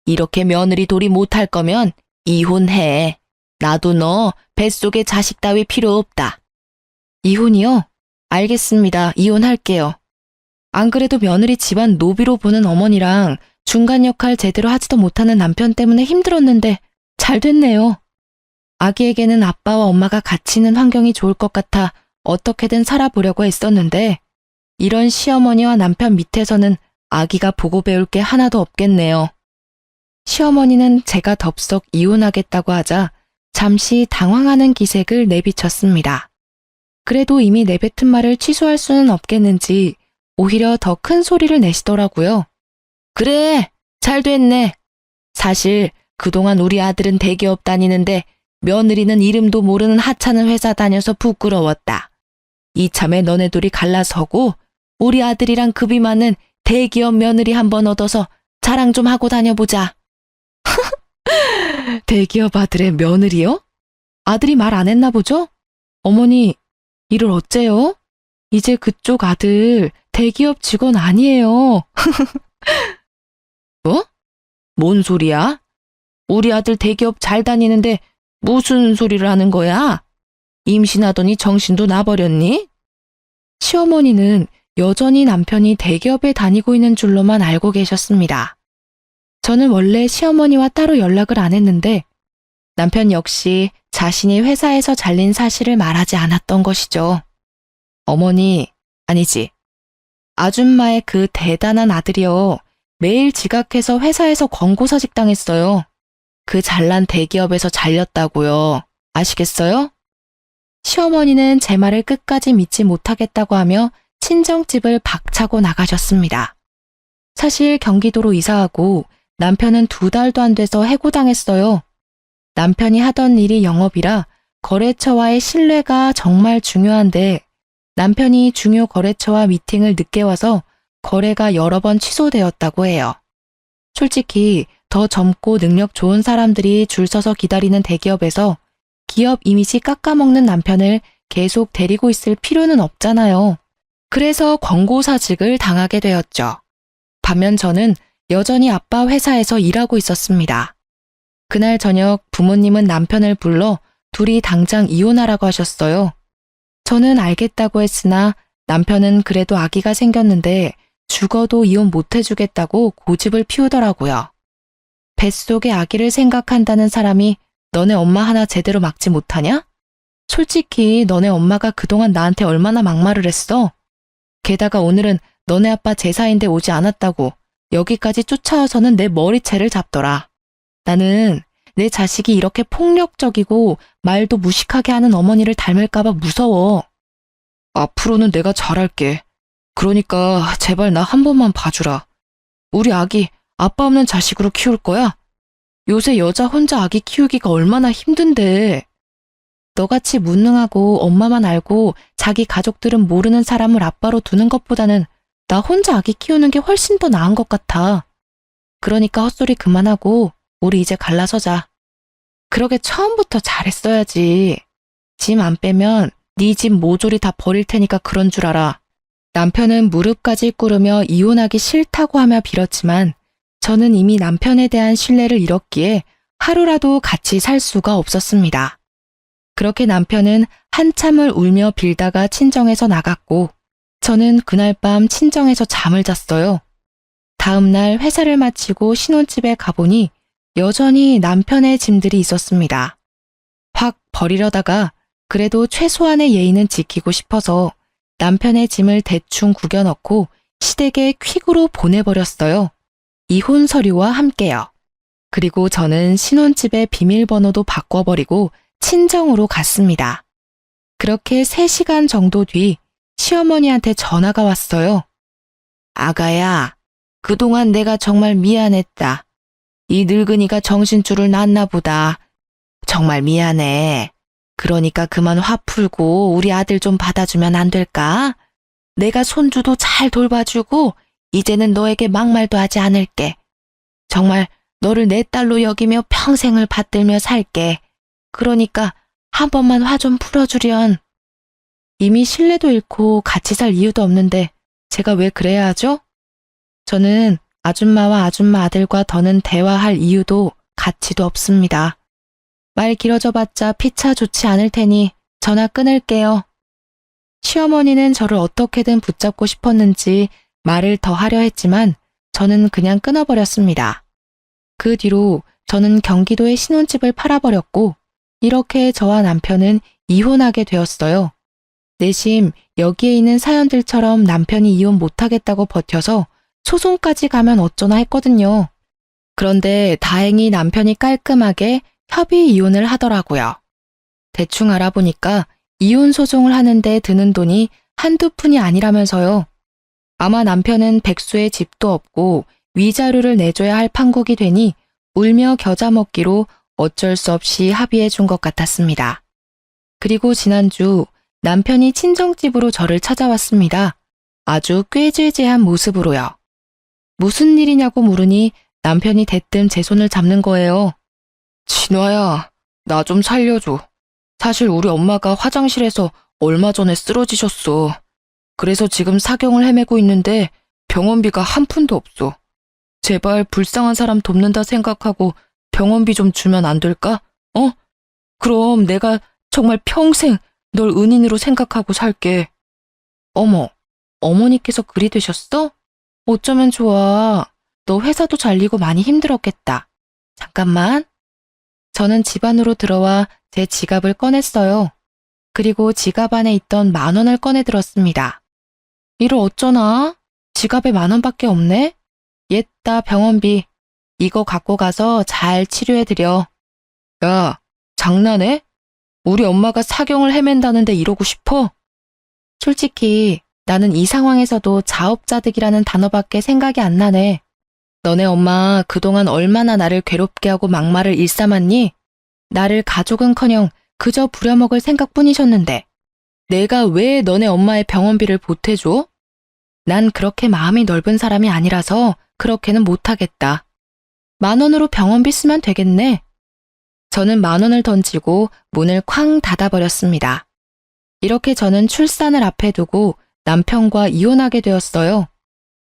이렇게 며느리 도리 못할 거면 이혼해. 나도 너 뱃속에 자식 따위 필요 없다. 이혼이요? 알겠습니다. 이혼할게요. 안 그래도 며느리 집안 노비로 보는 어머니랑 중간 역할 제대로 하지도 못하는 남편 때문에 힘들었는데 잘 됐네요. 아기에게는 아빠와 엄마가 같이 있는 환경이 좋을 것 같아 어떻게든 살아보려고 했었는데 이런 시어머니와 남편 밑에서는 아기가 보고 배울 게 하나도 없겠네요. 시어머니는 제가 덥석 이혼하겠다고 하자 잠시 당황하는 기색을 내비쳤습니다. 그래도 이미 내뱉은 말을 취소할 수는 없겠는지 오히려 더 큰 소리를 내시더라고요. 그래, 잘 됐네. 사실 그동안 우리 아들은 대기업 다니는데 며느리는 이름도 모르는 하찮은 회사 다녀서 부끄러웠다. 이참에 너네 둘이 갈라서고 우리 아들이랑 급이 맞는 대기업 며느리 한번 얻어서 자랑 좀 하고 다녀보자. 대기업 아들의 며느리요? 아들이 말 안 했나 보죠? 어머니, 일을 어째요? 이제 그쪽 아들 대기업 직원 아니에요. 뭐? 뭔 소리야? 우리 아들 대기업 잘 다니는데 무슨 소리를 하는 거야? 임신하더니 정신도 나버렸니? 시어머니는 여전히 남편이 대기업에 다니고 있는 줄로만 알고 계셨습니다. 저는 원래 시어머니와 따로 연락을 안 했는데 남편 역시 자신이 회사에서 잘린 사실을 말하지 않았던 것이죠. 어머니, 아니지. 아줌마의 그 대단한 아들이요. 매일 지각해서 회사에서 권고사직 당했어요. 그 잘난 대기업에서 잘렸다고요. 아시겠어요? 시어머니는 제 말을 끝까지 믿지 못하겠다고 하며 친정집을 박차고 나가셨습니다. 사실 경기도로 이사하고 남편은 2달도 안 돼서 해고당했어요. 남편이 하던 일이 영업이라 거래처와의 신뢰가 정말 중요한데 남편이 중요 거래처와 미팅을 늦게 와서 거래가 여러 번 취소되었다고 해요. 솔직히 더 젊고 능력 좋은 사람들이 줄 서서 기다리는 대기업에서 기업 이미지 깎아먹는 남편을 계속 데리고 있을 필요는 없잖아요. 그래서 권고사직을 당하게 되었죠. 반면 저는 여전히 아빠 회사에서 일하고 있었습니다. 그날 저녁 부모님은 남편을 불러 둘이 당장 이혼하라고 하셨어요. 저는 알겠다고 했으나 남편은 그래도 아기가 생겼는데 죽어도 이혼 못 해주겠다고 고집을 피우더라고요. 뱃속의 아기를 생각한다는 사람이 너네 엄마 하나 제대로 막지 못하냐? 솔직히 너네 엄마가 그동안 나한테 얼마나 막말을 했어? 게다가 오늘은 너네 아빠 제사인데 오지 않았다고 여기까지 쫓아와서는 내 머리채를 잡더라. 나는 내 자식이 이렇게 폭력적이고 말도 무식하게 하는 어머니를 닮을까봐 무서워. 앞으로는 내가 잘할게. 그러니까 제발 나 한 번만 봐주라. 우리 아기 아빠 없는 자식으로 키울 거야? 요새 여자 혼자 아기 키우기가 얼마나 힘든데. 너같이 무능하고 엄마만 알고 자기 가족들은 모르는 사람을 아빠로 두는 것보다는 나 혼자 아기 키우는 게 훨씬 더 나은 것 같아. 그러니까 헛소리 그만하고 우리 이제 갈라서자. 그러게 처음부터 잘했어야지. 짐 안 빼면 네 집 모조리 다 버릴 테니까 그런 줄 알아. 남편은 무릎까지 꿇으며 이혼하기 싫다고 하며 빌었지만 저는 이미 남편에 대한 신뢰를 잃었기에 하루라도 같이 살 수가 없었습니다. 그렇게 남편은 한참을 울며 빌다가 친정에서 나갔고 저는 그날 밤 친정에서 잠을 잤어요. 다음 날 회사를 마치고 신혼집에 가보니 여전히 남편의 짐들이 있었습니다. 확 버리려다가 그래도 최소한의 예의는 지키고 싶어서 남편의 짐을 대충 구겨 넣고 시댁에 퀵으로 보내버렸어요. 이혼 서류와 함께요. 그리고 저는 신혼집의 비밀번호도 바꿔버리고 친정으로 갔습니다. 그렇게 3시간 정도 뒤 시어머니한테 전화가 왔어요. 아가야, 그동안 내가 정말 미안했다. 이 늙은이가 정신줄을 놨나 보다. 정말 미안해. 그러니까 그만 화 풀고 우리 아들 좀 받아주면 안 될까? 내가 손주도 잘 돌봐주고 이제는 너에게 막말도 하지 않을게. 정말 너를 내 딸로 여기며 평생을 받들며 살게. 그러니까 한 번만 화 좀 풀어주련. 이미 신뢰도 잃고 같이 살 이유도 없는데 제가 왜 그래야 하죠? 저는 아줌마와 아줌마 아들과 더는 대화할 이유도 가치도 없습니다. 말 길어져봤자 피차 좋지 않을 테니 전화 끊을게요. 시어머니는 저를 어떻게든 붙잡고 싶었는지 말을 더 하려 했지만 저는 그냥 끊어버렸습니다. 그 뒤로 저는 경기도의 신혼집을 팔아버렸고 이렇게 저와 남편은 이혼하게 되었어요. 내심 여기에 있는 사연들처럼 남편이 이혼 못하겠다고 버텨서 소송까지 가면 어쩌나 했거든요. 그런데 다행히 남편이 깔끔하게 협의 이혼을 하더라고요. 대충 알아보니까 이혼 소송을 하는데 드는 돈이 한두 푼이 아니라면서요. 아마 남편은 백수의 집도 없고 위자료를 내줘야 할 판국이 되니 울며 겨자 먹기로 어쩔 수 없이 합의해 준 것 같았습니다. 그리고 지난주 남편이 친정집으로 저를 찾아왔습니다. 아주 꾀죄죄한 모습으로요. 무슨 일이냐고 물으니 남편이 대뜸 제 손을 잡는 거예요. 진화야, 나 좀 살려줘. 사실 우리 엄마가 화장실에서 얼마 전에 쓰러지셨어. 그래서 지금 사경을 헤매고 있는데 병원비가 한 푼도 없어. 제발 불쌍한 사람 돕는다 생각하고 병원비 좀 주면 안 될까? 그럼 내가 정말 평생 널 은인으로 생각하고 살게. 어머, 어머니께서 그리 되셨어? 어쩌면 좋아. 너 회사도 잘리고 많이 힘들었겠다. 잠깐만. 저는 집 안으로 들어와 제 지갑을 꺼냈어요. 그리고 지갑 안에 있던 10,000원을 꺼내 들었습니다. 이를 어쩌나? 지갑에 10,000원밖에 없네? 옛다 병원비. 이거 갖고 가서 잘 치료해드려. 야, 장난해? 우리 엄마가 사경을 헤맨다는데 이러고 싶어? 솔직히 나는 이 상황에서도 자업자득이라는 단어밖에 생각이 안 나네. 너네 엄마 그동안 얼마나 나를 괴롭게 하고 막말을 일삼았니? 나를 가족은커녕 그저 부려먹을 생각뿐이셨는데 내가 왜 너네 엄마의 병원비를 보태줘? 난 그렇게 마음이 넓은 사람이 아니라서 그렇게는 못하겠다. 10,000원으로 병원비 쓰면 되겠네. 저는 10,000원을 던지고 문을 쾅 닫아버렸습니다. 이렇게 저는 출산을 앞에 두고 남편과 이혼하게 되었어요.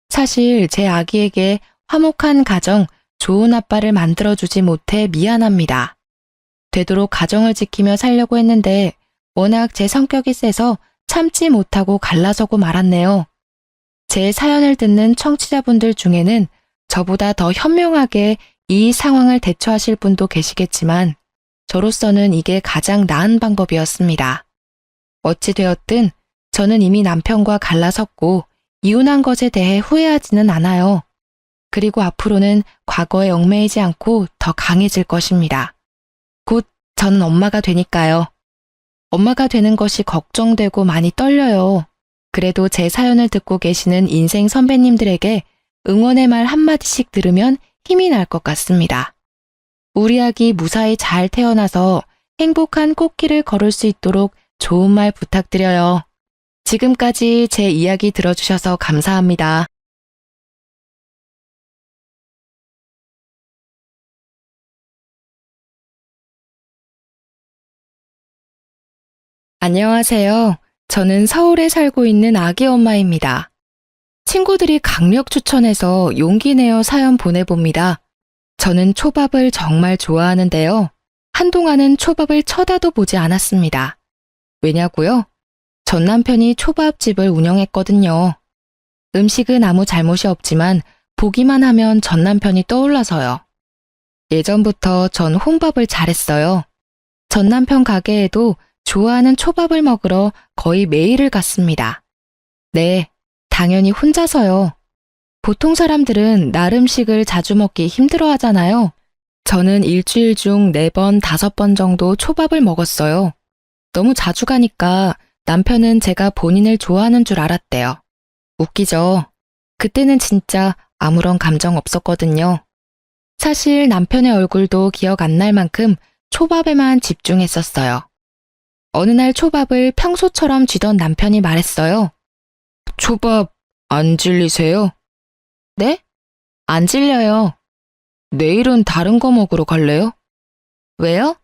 사실 제 아기에게 화목한 가정, 좋은 아빠를 만들어주지 못해 미안합니다. 되도록 가정을 지키며 살려고 했는데 워낙 제 성격이 세서 참지 못하고 갈라서고 말았네요. 제 사연을 듣는 청취자분들 중에는 저보다 더 현명하게 이 상황을 대처하실 분도 계시겠지만 저로서는 이게 가장 나은 방법이었습니다. 어찌되었든 저는 이미 남편과 갈라섰고 이혼한 것에 대해 후회하지는 않아요. 그리고 앞으로는 과거에 얽매이지 않고 더 강해질 것입니다. 곧 저는 엄마가 되니까요. 엄마가 되는 것이 걱정되고 많이 떨려요. 그래도 제 사연을 듣고 계시는 인생 선배님들에게 응원의 말 한마디씩 들으면 힘이 날 것 같습니다. 우리 아기 무사히 잘 태어나서 행복한 꽃길을 걸을 수 있도록 좋은 말 부탁드려요. 지금까지 제 이야기 들어주셔서 감사합니다. 안녕하세요. 저는 서울에 살고 있는 아기 엄마입니다. 친구들이 강력 추천해서 용기 내어 사연 보내봅니다. 저는 초밥을 정말 좋아하는데요. 한동안은 초밥을 쳐다도 보지 않았습니다. 왜냐고요? 전 남편이 초밥집을 운영했거든요. 음식은 아무 잘못이 없지만 보기만 하면 전 남편이 떠올라서요. 예전부터 전 혼밥을 잘했어요. 전 남편 가게에도 좋아하는 초밥을 먹으러 거의 매일을 갔습니다. 네, 당연히 혼자서요. 보통 사람들은 날 음식을 자주 먹기 힘들어 하잖아요. 저는 일주일 중 4번, 5번 정도 초밥을 먹었어요. 너무 자주 가니까 남편은 제가 본인을 좋아하는 줄 알았대요. 웃기죠? 그때는 진짜 아무런 감정 없었거든요. 사실 남편의 얼굴도 기억 안 날 만큼 초밥에만 집중했었어요. 어느 날 초밥을 평소처럼 쥐던 남편이 말했어요. 초밥 안 질리세요? 네? 안 질려요. 내일은 다른 거 먹으러 갈래요? 왜요?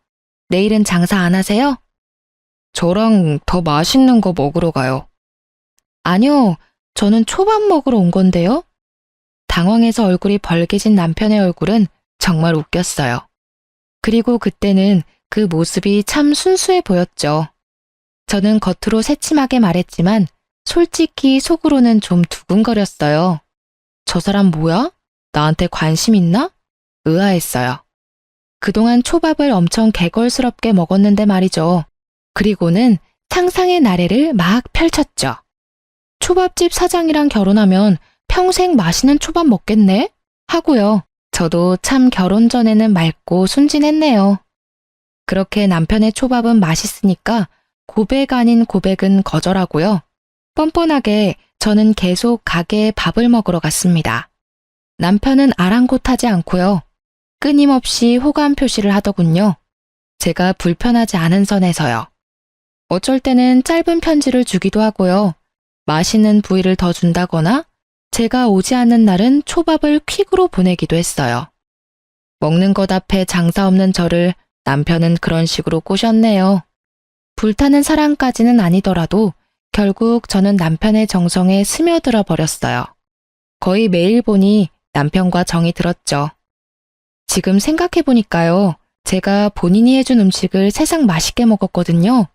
내일은 장사 안 하세요? 저랑 더 맛있는 거 먹으러 가요. 아니요, 저는 초밥 먹으러 온 건데요. 당황해서 얼굴이 벌개진 남편의 얼굴은 정말 웃겼어요. 그리고 그때는 그 모습이 참 순수해 보였죠. 저는 겉으로 새침하게 말했지만 솔직히 속으로는 좀 두근거렸어요. 저 사람 뭐야? 나한테 관심 있나? 의아했어요. 그동안 초밥을 엄청 개걸스럽게 먹었는데 말이죠. 그리고는 상상의 나래를 막 펼쳤죠. 초밥집 사장이랑 결혼하면 평생 맛있는 초밥 먹겠네? 하고요. 저도 참 결혼 전에는 맑고 순진했네요. 그렇게 남편의 초밥은 맛있으니까 고백 아닌 고백은 거절하고요. 뻔뻔하게 저는 계속 가게에 밥을 먹으러 갔습니다. 남편은 아랑곳하지 않고요. 끊임없이 호감 표시를 하더군요. 제가 불편하지 않은 선에서요. 어쩔 때는 짧은 편지를 주기도 하고요. 맛있는 부위를 더 준다거나 제가 오지 않는 날은 초밥을 퀵으로 보내기도 했어요. 먹는 것 앞에 장사 없는 저를 남편은 그런 식으로 꼬셨네요. 불타는 사랑까지는 아니더라도 결국 저는 남편의 정성에 스며들어 버렸어요. 거의 매일 보니 남편과 정이 들었죠. 지금 생각해보니까요. 제가 본인이 해준 음식을 세상 맛있게 먹었거든요.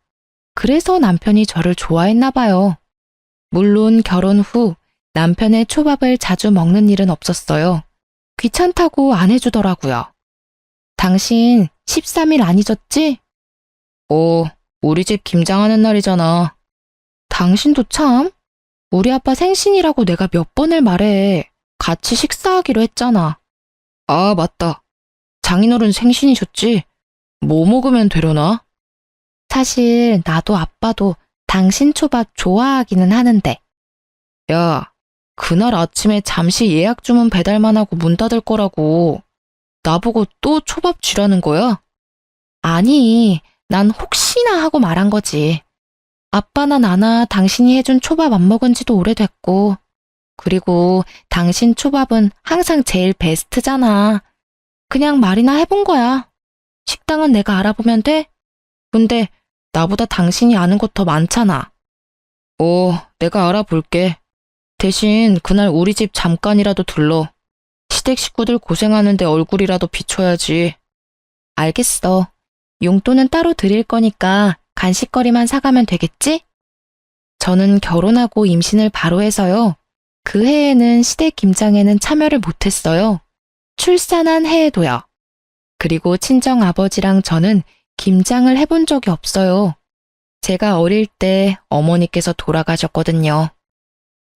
그래서 남편이 저를 좋아했나 봐요. 물론 결혼 후 남편의 초밥을 자주 먹는 일은 없었어요. 귀찮다고 안 해주더라고요. 당신 13일 안 잊었지? 오, 우리 집 김장하는 날이잖아. 당신도 참. 우리 아빠 생신이라고 내가 몇 번을 말해. 같이 식사하기로 했잖아. 아, 맞다. 장인어른 생신이셨지? 뭐 먹으면 되려나? 사실 나도 아빠도 당신 초밥 좋아하기는 하는데. 야, 그날 아침에 잠시 예약 주문 배달만 하고 문 닫을 거라고. 나보고 또 초밥 쥐라는 거야? 아니, 난 혹시나 하고 말한 거지. 아빠나 나나 당신이 해준 초밥 안 먹은 지도 오래됐고. 그리고 당신 초밥은 항상 제일 베스트잖아. 그냥 말이나 해본 거야. 식당은 내가 알아보면 돼? 근데 나보다 당신이 아는 것 더 많잖아. 오, 내가 알아볼게. 대신 그날 우리 집 잠깐이라도 들러. 시댁 식구들 고생하는데 얼굴이라도 비춰야지. 알겠어. 용돈은 따로 드릴 거니까 간식거리만 사가면 되겠지? 저는 결혼하고 임신을 바로 해서요. 그 해에는 시댁 김장에는 참여를 못했어요. 출산한 해에도요. 그리고 친정 아버지랑 저는 김장을 해본 적이 없어요. 제가 어릴 때 어머니께서 돌아가셨거든요.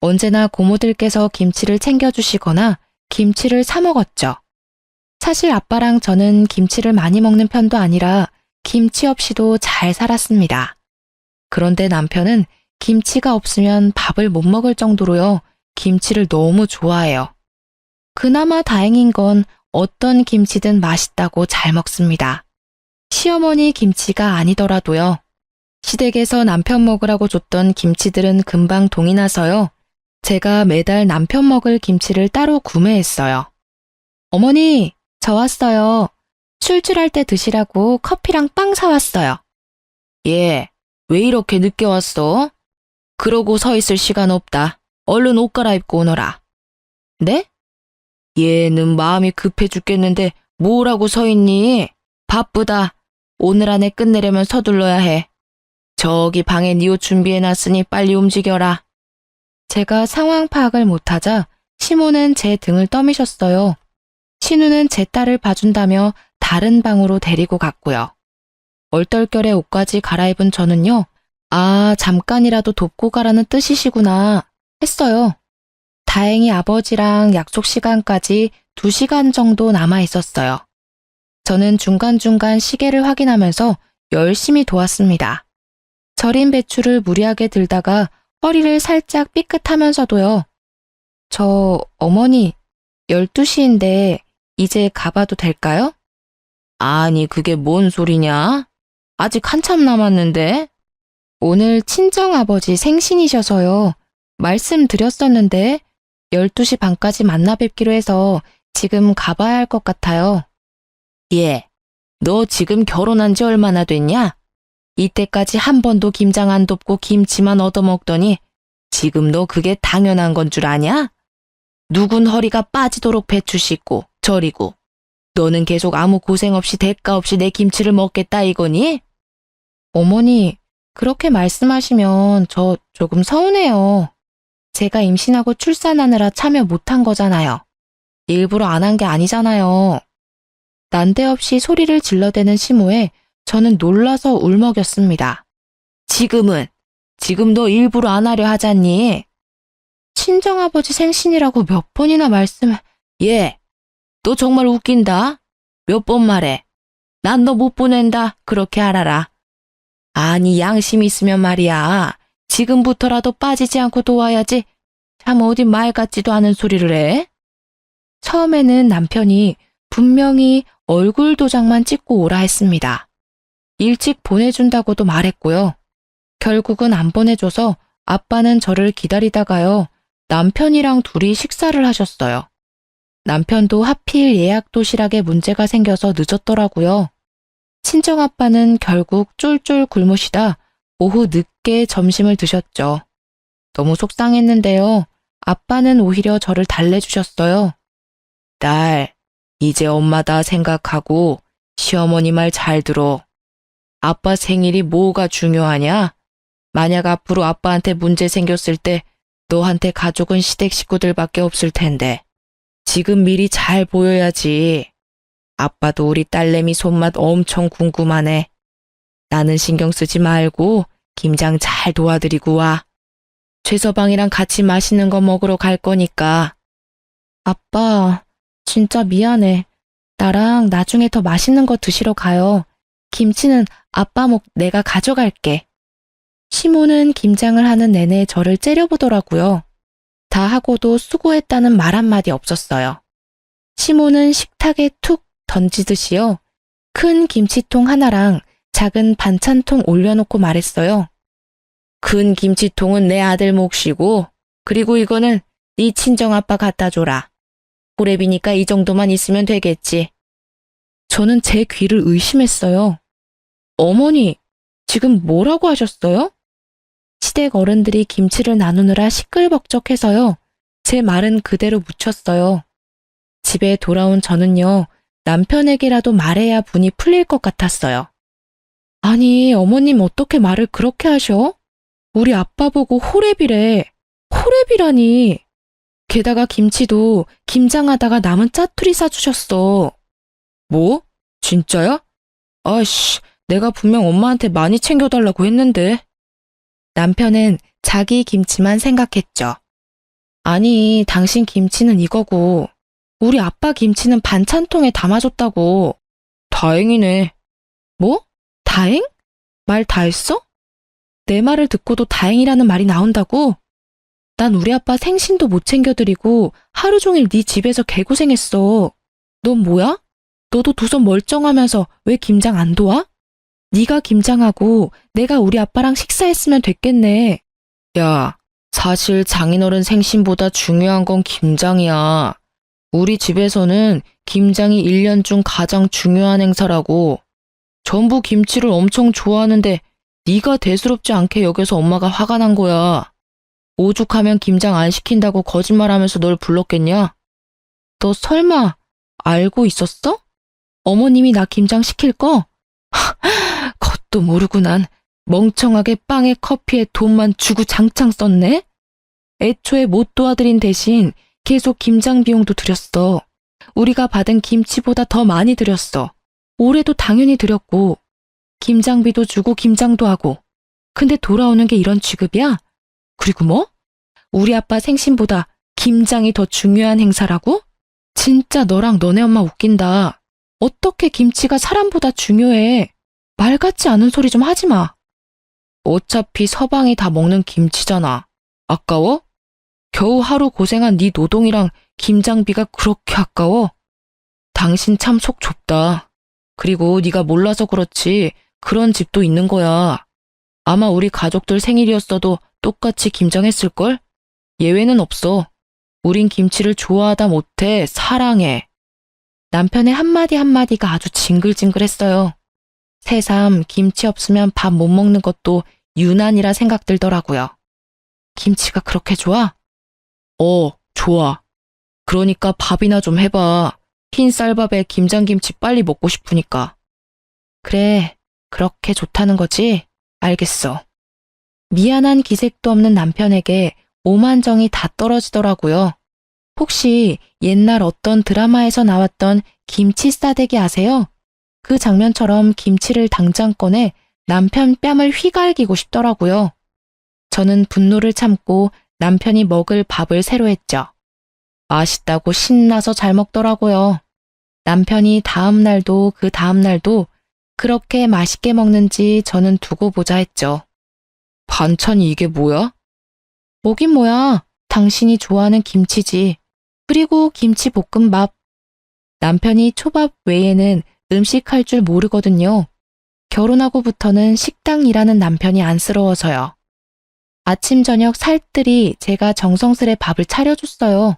언제나 고모들께서 김치를 챙겨주시거나 김치를 사 먹었죠. 사실 아빠랑 저는 김치를 많이 먹는 편도 아니라 김치 없이도 잘 살았습니다. 그런데 남편은 김치가 없으면 밥을 못 먹을 정도로요. 김치를 너무 좋아해요. 그나마 다행인 건 어떤 김치든 맛있다고 잘 먹습니다. 시어머니 김치가 아니더라도요. 시댁에서 남편 먹으라고 줬던 김치들은 금방 동이 나서요. 제가 매달 남편 먹을 김치를 따로 구매했어요. 어머니, 저 왔어요. 출출할 때 드시라고 커피랑 빵 사왔어요. 예, 왜 이렇게 늦게 왔어? 그러고 서 있을 시간 없다. 얼른 옷 갈아입고 오너라. 네? 얘는 마음이 급해 죽겠는데 뭐라고 서 있니? 바쁘다. 오늘 안에 끝내려면 서둘러야 해. 저기 방에 네 옷 준비해놨으니 빨리 움직여라. 제가 상황 파악을 못하자 시모는 제 등을 떠미셨어요. 신우는 제 딸을 봐준다며 다른 방으로 데리고 갔고요. 얼떨결에 옷까지 갈아입은 저는요. 아, 잠깐이라도 돕고 가라는 뜻이시구나 했어요. 다행히 아버지랑 약속 시간까지 2시간 정도 남아 있었어요. 저는 중간중간 시계를 확인하면서 열심히 도왔습니다. 절인 배추를 무리하게 들다가 허리를 살짝 삐끗하면서도요. 저 어머니 12시인데 이제 가봐도 될까요? 아니 그게 뭔 소리냐? 아직 한참 남았는데. 오늘 친정아버지 생신이셔서요. 말씀드렸었는데 12시 반까지 만나 뵙기로 해서 지금 가봐야 할 것 같아요. 예, 너 지금 결혼한 지 얼마나 됐냐? 이때까지 한 번도 김장 안 돕고 김치만 얻어먹더니 지금 너 그게 당연한 건 줄 아냐? 누군 허리가 빠지도록 배추 씻고 절이고 너는 계속 아무 고생 없이 대가 없이 내 김치를 먹겠다 이거니? 어머니, 그렇게 말씀하시면 저 조금 서운해요. 제가 임신하고 출산하느라 참여 못한 거잖아요. 일부러 안 한 게 아니잖아요. 난데없이 소리를 질러대는 시모에 저는 놀라서 울먹였습니다. 지금 너 일부러 안 하려 하잖니? 친정아버지 생신이라고 몇 번이나 말씀을... 예, 너 정말 웃긴다. 몇 번 말해. 난 너 못 보낸다. 그렇게 알아라. 아니 양심 있으면 말이야. 지금부터라도 빠지지 않고 도와야지. 참 어디 말 같지도 않은 소리를 해. 처음에는 남편이 분명히 얼굴 도장만 찍고 오라 했습니다. 일찍 보내준다고도 말했고요. 결국은 안 보내줘서 아빠는 저를 기다리다가요. 남편이랑 둘이 식사를 하셨어요. 남편도 하필 예약 도시락에 문제가 생겨서 늦었더라고요. 친정아빠는 결국 쫄쫄 굶으시다 오후 늦게 점심을 드셨죠. 너무 속상했는데요. 아빠는 오히려 저를 달래주셨어요. 딸, 이제 엄마다 생각하고 시어머니 말 잘 들어. 아빠 생일이 뭐가 중요하냐? 만약 앞으로 아빠한테 문제 생겼을 때 너한테 가족은 시댁 식구들밖에 없을 텐데 지금 미리 잘 보여야지. 아빠도 우리 딸내미 손맛 엄청 궁금하네. 나는 신경 쓰지 말고 김장 잘 도와드리고 와. 최서방이랑 같이 맛있는 거 먹으러 갈 거니까. 아빠, 진짜 미안해. 나랑 나중에 더 맛있는 거 드시러 가요. 김치는 아빠 목 내가 가져갈게. 시모는 김장을 하는 내내 저를 째려보더라고요. 다 하고도 수고했다는 말 한마디 없었어요. 시모는 식탁에 툭 던지듯이요. 큰 김치통 하나랑 작은 반찬통 올려놓고 말했어요. 큰 김치통은 내 아들 몫이고 그리고 이거는 네 친정아빠 갖다 줘라. 호랩이니까 이 정도만 있으면 되겠지. 저는 제 귀를 의심했어요. 어머니, 지금 뭐라고 하셨어요? 시댁 어른들이 김치를 나누느라 시끌벅적해서요. 제 말은 그대로 묻혔어요. 집에 돌아온 저는요. 남편에게라도 말해야 분이 풀릴 것 같았어요. 아니, 어머님 어떻게 말을 그렇게 하셔? 우리 아빠 보고 호랩이래. 호랩이라니. 게다가 김치도 김장하다가 남은 짜투리 사주셨어. 뭐? 진짜야? 아이씨, 내가 분명 엄마한테 많이 챙겨달라고 했는데. 남편은 자기 김치만 생각했죠. 아니, 당신 김치는 이거고 우리 아빠 김치는 반찬통에 담아줬다고. 다행이네. 뭐? 다행? 말 다 했어? 내 말을 듣고도 다행이라는 말이 나온다고? 난 우리 아빠 생신도 못 챙겨드리고 하루 종일 네 집에서 개고생했어. 넌 뭐야? 너도 두 손 멀쩡하면서 왜 김장 안 도와? 네가 김장하고 내가 우리 아빠랑 식사했으면 됐겠네. 야, 사실 장인어른 생신보다 중요한 건 김장이야. 우리 집에서는 김장이 1년 중 가장 중요한 행사라고. 전부 김치를 엄청 좋아하는데 네가 대수롭지 않게 여겨서 엄마가 화가 난 거야. 오죽하면 김장 안 시킨다고 거짓말하면서 널 불렀겠냐? 너 설마 알고 있었어? 어머님이 나 김장 시킬 거? 그것도 모르고 난 멍청하게 빵에 커피에 돈만 주고 장창 썼네? 애초에 못 도와드린 대신 계속 김장 비용도 드렸어. 우리가 받은 김치보다 더 많이 드렸어. 올해도 당연히 드렸고 김장비도 주고 김장도 하고. 근데 돌아오는 게 이런 취급이야? 그리고 뭐? 우리 아빠 생신보다 김장이 더 중요한 행사라고? 진짜 너랑 너네 엄마 웃긴다. 어떻게 김치가 사람보다 중요해? 말 같지 않은 소리 좀 하지 마. 어차피 서방이 다 먹는 김치잖아. 아까워? 겨우 하루 고생한 네 노동이랑 김장비가 그렇게 아까워? 당신 참 속 좁다. 그리고 네가 몰라서 그렇지 그런 집도 있는 거야. 아마 우리 가족들 생일이었어도 똑같이 김장했을걸? 예외는 없어. 우린 김치를 좋아하다 못해 사랑해. 남편의 한마디 한마디가 아주 징글징글했어요. 새삼 김치 없으면 밥 못 먹는 것도 유난이라 생각들더라고요. 김치가 그렇게 좋아? 좋아. 그러니까 밥이나 좀 해봐. 흰 쌀밥에 김장김치 빨리 먹고 싶으니까. 그래, 그렇게 좋다는 거지? 알겠어. 미안한 기색도 없는 남편에게 오만정이 다 떨어지더라고요. 혹시 옛날 어떤 드라마에서 나왔던 김치 싸대기 아세요? 그 장면처럼 김치를 당장 꺼내 남편 뺨을 휘갈기고 싶더라고요. 저는 분노를 참고 남편이 먹을 밥을 새로 했죠. 맛있다고 신나서 잘 먹더라고요. 남편이 다음 날도 그 다음 날도 그렇게 맛있게 먹는지 저는 두고 보자 했죠. 반찬이 이게 뭐야? 뭐긴 뭐야. 당신이 좋아하는 김치지. 그리고 김치볶음밥. 남편이 초밥 외에는 음식할 줄 모르거든요. 결혼하고부터는 식당 일하는 남편이 안쓰러워서요. 아침 저녁 살뜰히 제가 정성스레 밥을 차려줬어요.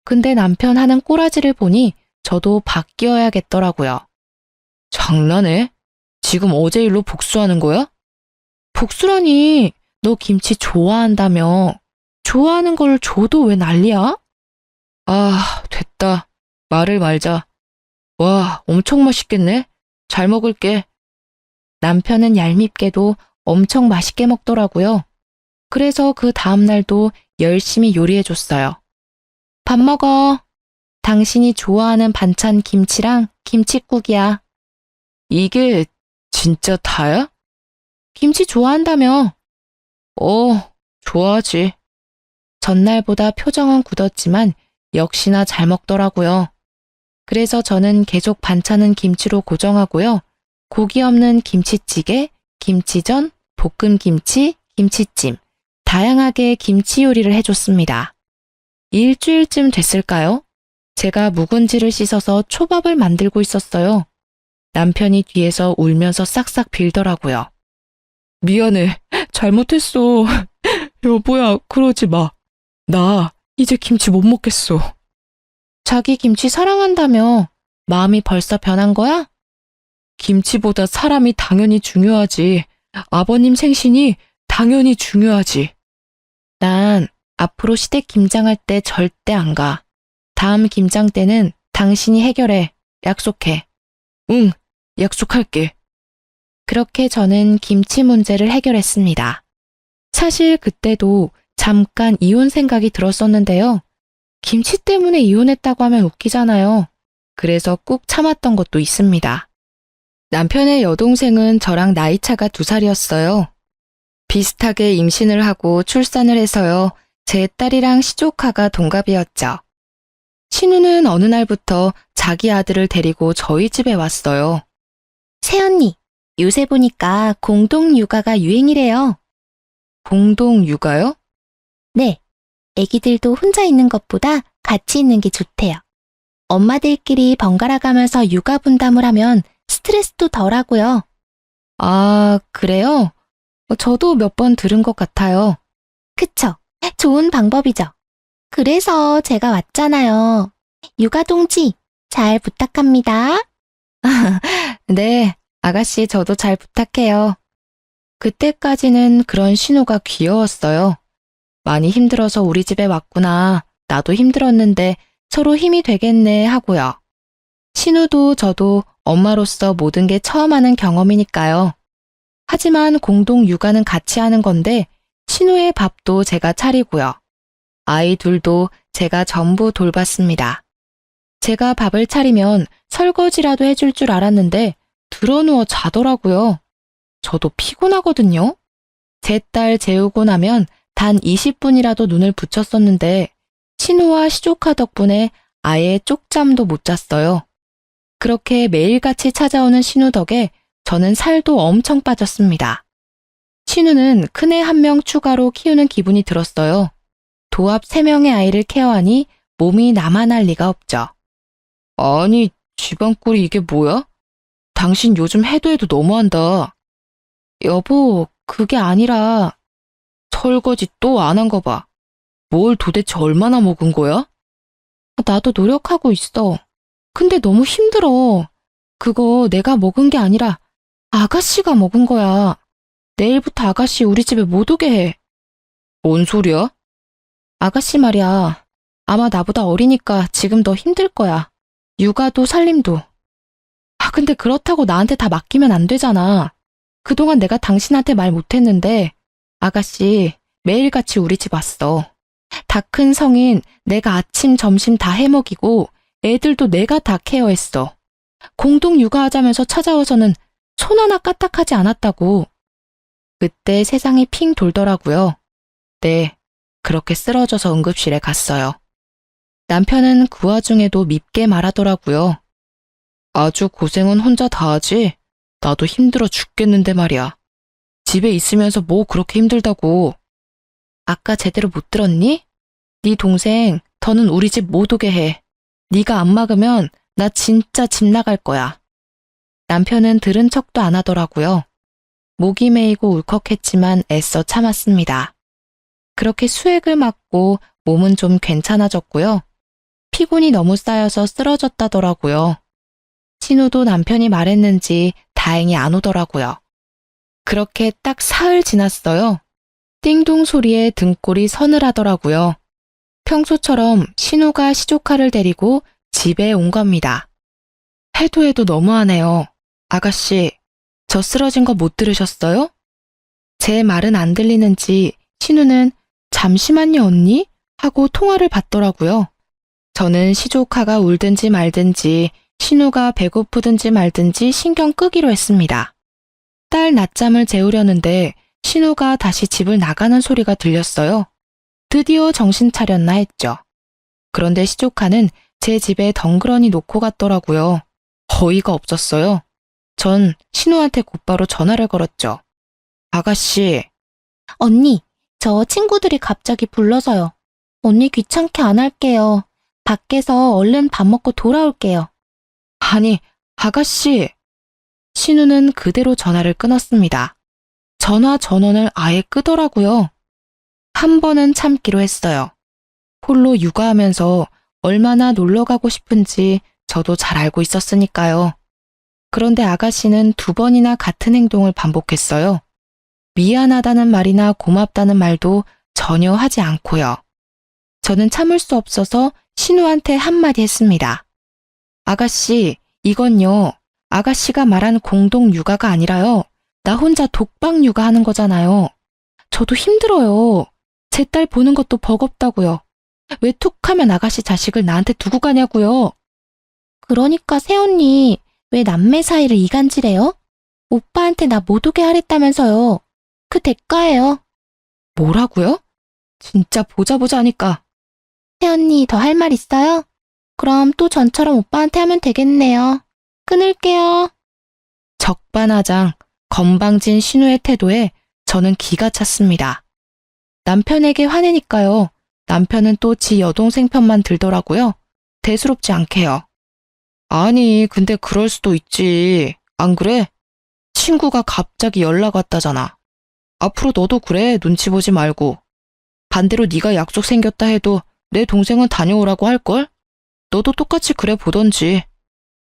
근데 남편 하는 꼬라지를 보니 저도 바뀌어야겠더라고요. 장난해? 지금 어제 일로 복수하는 거야? 복수라니, 너 김치 좋아한다며. 좋아하는 걸 줘도 왜 난리야? 아, 됐다. 말을 말자. 와, 엄청 맛있겠네. 잘 먹을게. 남편은 얄밉게도 엄청 맛있게 먹더라고요. 그래서 그 다음날도 열심히 요리해줬어요. 밥 먹어. 당신이 좋아하는 반찬 김치랑 김칫국이야. 이게 진짜 다야? 김치 좋아한다며. 좋아하지. 전날보다 표정은 굳었지만 역시나 잘 먹더라고요. 그래서 저는 계속 반찬은 김치로 고정하고요. 고기 없는 김치찌개, 김치전, 볶음김치, 김치찜, 다양하게 김치 요리를 해줬습니다. 일주일쯤 됐을까요? 제가 묵은지를 씻어서 초밥을 만들고 있었어요. 남편이 뒤에서 울면서 싹싹 빌더라고요. 미안해. 잘못했어. 여보야, 그러지 마. 나 이제 김치 못 먹겠어. 자기 김치 사랑한다며 마음이 벌써 변한 거야? 김치보다 사람이 당연히 중요하지. 아버님 생신이 당연히 중요하지. 난 앞으로 시댁 김장할 때 절대 안 가. 다음 김장 때는 당신이 해결해. 약속해. 응, 약속할게. 그렇게 저는 김치 문제를 해결했습니다. 사실 그때도 잠깐 이혼 생각이 들었었는데요. 김치 때문에 이혼했다고 하면 웃기잖아요. 그래서 꾹 참았던 것도 있습니다. 남편의 여동생은 저랑 나이차가 2살이었어요. 비슷하게 임신을 하고 출산을 해서요. 제 딸이랑 시조카가 동갑이었죠. 신우는 어느 날부터 자기 아들을 데리고 저희 집에 왔어요. 새언니, 요새 보니까 공동 육아가 유행이래요. 공동 육아요? 네, 애기들도 혼자 있는 것보다 같이 있는 게 좋대요. 엄마들끼리 번갈아 가면서 육아 분담을 하면 스트레스도 덜하고요. 아, 그래요? 저도 몇 번 들은 것 같아요. 그쵸? 좋은 방법이죠. 그래서 제가 왔잖아요. 육아 동지, 잘 부탁합니다. 네, 아가씨 저도 잘 부탁해요. 그때까지는 그런 신우가 귀여웠어요. 많이 힘들어서 우리 집에 왔구나. 나도 힘들었는데 서로 힘이 되겠네 하고요. 신우도 저도 엄마로서 모든 게 처음 하는 경험이니까요. 하지만 공동 육아는 같이 하는 건데 신우의 밥도 제가 차리고요. 아이 둘도 제가 전부 돌봤습니다. 제가 밥을 차리면 설거지라도 해줄 줄 알았는데 드러누워 자더라고요. 저도 피곤하거든요. 제 딸 재우고 나면 단 20분이라도 눈을 붙였었는데 신우와 시조카 덕분에 아예 쪽잠도 못 잤어요. 그렇게 매일같이 찾아오는 신우 덕에 저는 살도 엄청 빠졌습니다. 신우는 큰애 1명 추가로 키우는 기분이 들었어요. 도합 3명의 아이를 케어하니 몸이 나만 할 리가 없죠. 아니, 집안꼴이 이게 뭐야? 당신 요즘 해도 해도 너무한다. 여보, 그게 아니라 설거지 또 안 한 거 봐. 뭘 도대체 얼마나 먹은 거야? 나도 노력하고 있어. 근데 너무 힘들어. 그거 내가 먹은 게 아니라 아가씨가 먹은 거야. 내일부터 아가씨 우리 집에 못 오게 해. 뭔 소리야? 아가씨 말이야. 아마 나보다 어리니까 지금 더 힘들 거야. 육아도 살림도. 근데 그렇다고 나한테 다 맡기면 안 되잖아. 그동안 내가 당신한테 말 못했는데 아가씨 매일같이 우리 집 왔어. 다 큰 성인 내가 아침 점심 다 해먹이고 애들도 내가 다 케어했어. 공동 육아하자면서 찾아와서는 손 하나 까딱하지 않았다고. 그때 세상이 핑 돌더라고요. 네, 그렇게 쓰러져서 응급실에 갔어요. 남편은 그 와중에도 밉게 말하더라고요. 아주 고생은 혼자 다 하지? 나도 힘들어 죽겠는데 말이야. 집에 있으면서 뭐 그렇게 힘들다고. 아까 제대로 못 들었니? 네 동생 더는 우리 집 못 오게 해. 네가 안 막으면 나 진짜 집 나갈 거야. 남편은 들은 척도 안 하더라고요. 목이 메이고 울컥했지만 애써 참았습니다. 그렇게 수액을 맞고 몸은 좀 괜찮아졌고요. 피곤이 너무 쌓여서 쓰러졌다더라고요. 신우도 남편이 말했는지 다행히 안 오더라고요. 그렇게 딱 사흘 지났어요. 띵동 소리에 등골이 서늘하더라고요. 평소처럼 신우가 시조카를 데리고 집에 온 겁니다. 해도 해도 너무하네요. 아가씨, 저 쓰러진 거 못 들으셨어요? 제 말은 안 들리는지 신우는 잠시만요 언니? 하고 통화를 받더라고요. 저는 시조카가 울든지 말든지 신우가 배고프든지 말든지 신경 끄기로 했습니다. 딸 낮잠을 재우려는데 신우가 다시 집을 나가는 소리가 들렸어요. 드디어 정신 차렸나 했죠. 그런데 시조카는 제 집에 덩그러니 놓고 갔더라고요. 어이가 없었어요. 전 신우한테 곧바로 전화를 걸었죠. 아가씨. 언니, 저 친구들이 갑자기 불러서요. 언니 귀찮게 안 할게요. 밖에서 얼른 밥 먹고 돌아올게요. 아니, 아가씨. 신우는 그대로 전화를 끊었습니다. 전화 전원을 아예 끄더라고요. 한 번은 참기로 했어요. 홀로 육아하면서 얼마나 놀러 가고 싶은지 저도 잘 알고 있었으니까요. 그런데 아가씨는 2번이나 같은 행동을 반복했어요. 미안하다는 말이나 고맙다는 말도 전혀 하지 않고요. 저는 참을 수 없어서 신우한테 한마디 했습니다. 아가씨, 이건요. 아가씨가 말한 공동 육아가 아니라요. 나 혼자 독박 육아하는 거잖아요. 저도 힘들어요. 제 딸 보는 것도 버겁다고요. 왜 툭하면 아가씨 자식을 나한테 두고 가냐고요. 그러니까 새언니, 왜 남매 사이를 이간질해요? 오빠한테 나 못 오게 하랬다면서요. 그 대가예요. 뭐라고요? 진짜 보자 하니까. 새언니 더 할 말 있어요? 그럼 또 전처럼 오빠한테 하면 되겠네요. 끊을게요. 적반하장, 건방진 신우의 태도에 저는 기가 찼습니다. 남편에게 화내니까요. 남편은 또 지 여동생 편만 들더라고요. 대수롭지 않게요. 아니, 근데 그럴 수도 있지. 안 그래? 친구가 갑자기 연락 왔다잖아. 앞으로 너도 그래, 눈치 보지 말고. 반대로 네가 약속 생겼다 해도 내 동생은 다녀오라고 할걸? 너도 똑같이 그래 보던지.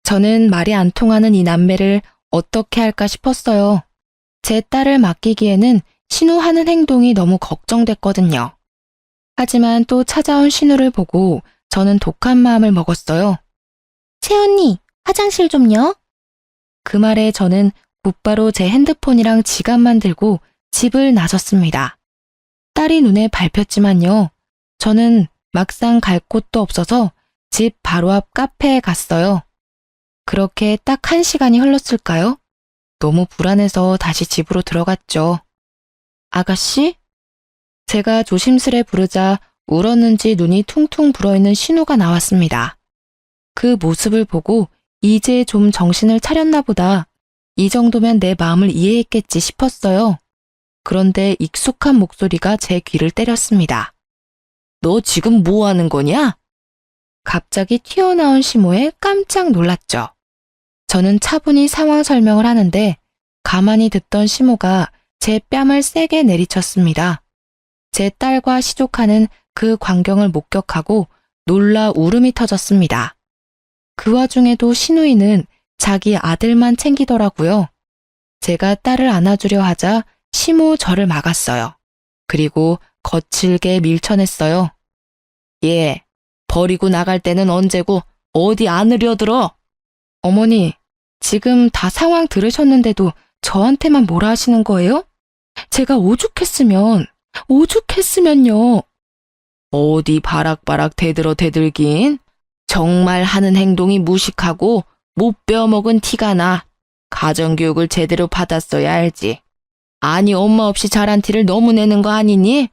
저는 말이 안 통하는 이 남매를 어떻게 할까 싶었어요. 제 딸을 맡기기에는 신우 하는 행동이 너무 걱정됐거든요. 하지만 또 찾아온 신우를 보고 저는 독한 마음을 먹었어요. 새언니, 화장실 좀요. 그 말에 저는 곧바로 제 핸드폰이랑 지갑만 들고 집을 나섰습니다. 딸이 눈에 밟혔지만요. 저는 막상 갈 곳도 없어서 집 바로 앞 카페에 갔어요. 그렇게 딱 1시간이 흘렀을까요? 너무 불안해서 다시 집으로 들어갔죠. 아가씨? 제가 조심스레 부르자 울었는지 눈이 퉁퉁 불어있는 신우가 나왔습니다. 그 모습을 보고 이제 좀 정신을 차렸나 보다. 이 정도면 내 마음을 이해했겠지 싶었어요. 그런데 익숙한 목소리가 제 귀를 때렸습니다. 너 지금 뭐 하는 거냐? 갑자기 튀어나온 시모에 깜짝 놀랐죠. 저는 차분히 상황 설명을 하는데 가만히 듣던 시모가 제 뺨을 세게 내리쳤습니다. 제 딸과 시조카는 그 광경을 목격하고 놀라 울음이 터졌습니다. 그 와중에도 신우이는 자기 아들만 챙기더라고요. 제가 딸을 안아주려 하자 시모 저를 막았어요. 그리고 거칠게 밀쳐냈어요. 얘, 버리고 나갈 때는 언제고 어디 안으려들어? 어머니, 지금 다 상황 들으셨는데도 저한테만 뭐라 하시는 거예요? 제가 오죽했으면요. 어디 바락바락 대들긴? 정말 하는 행동이 무식하고 못 배워먹은 티가 나. 가정교육을 제대로 받았어야 알지. 아니 엄마 없이 자란 티를 너무 내는 거 아니니?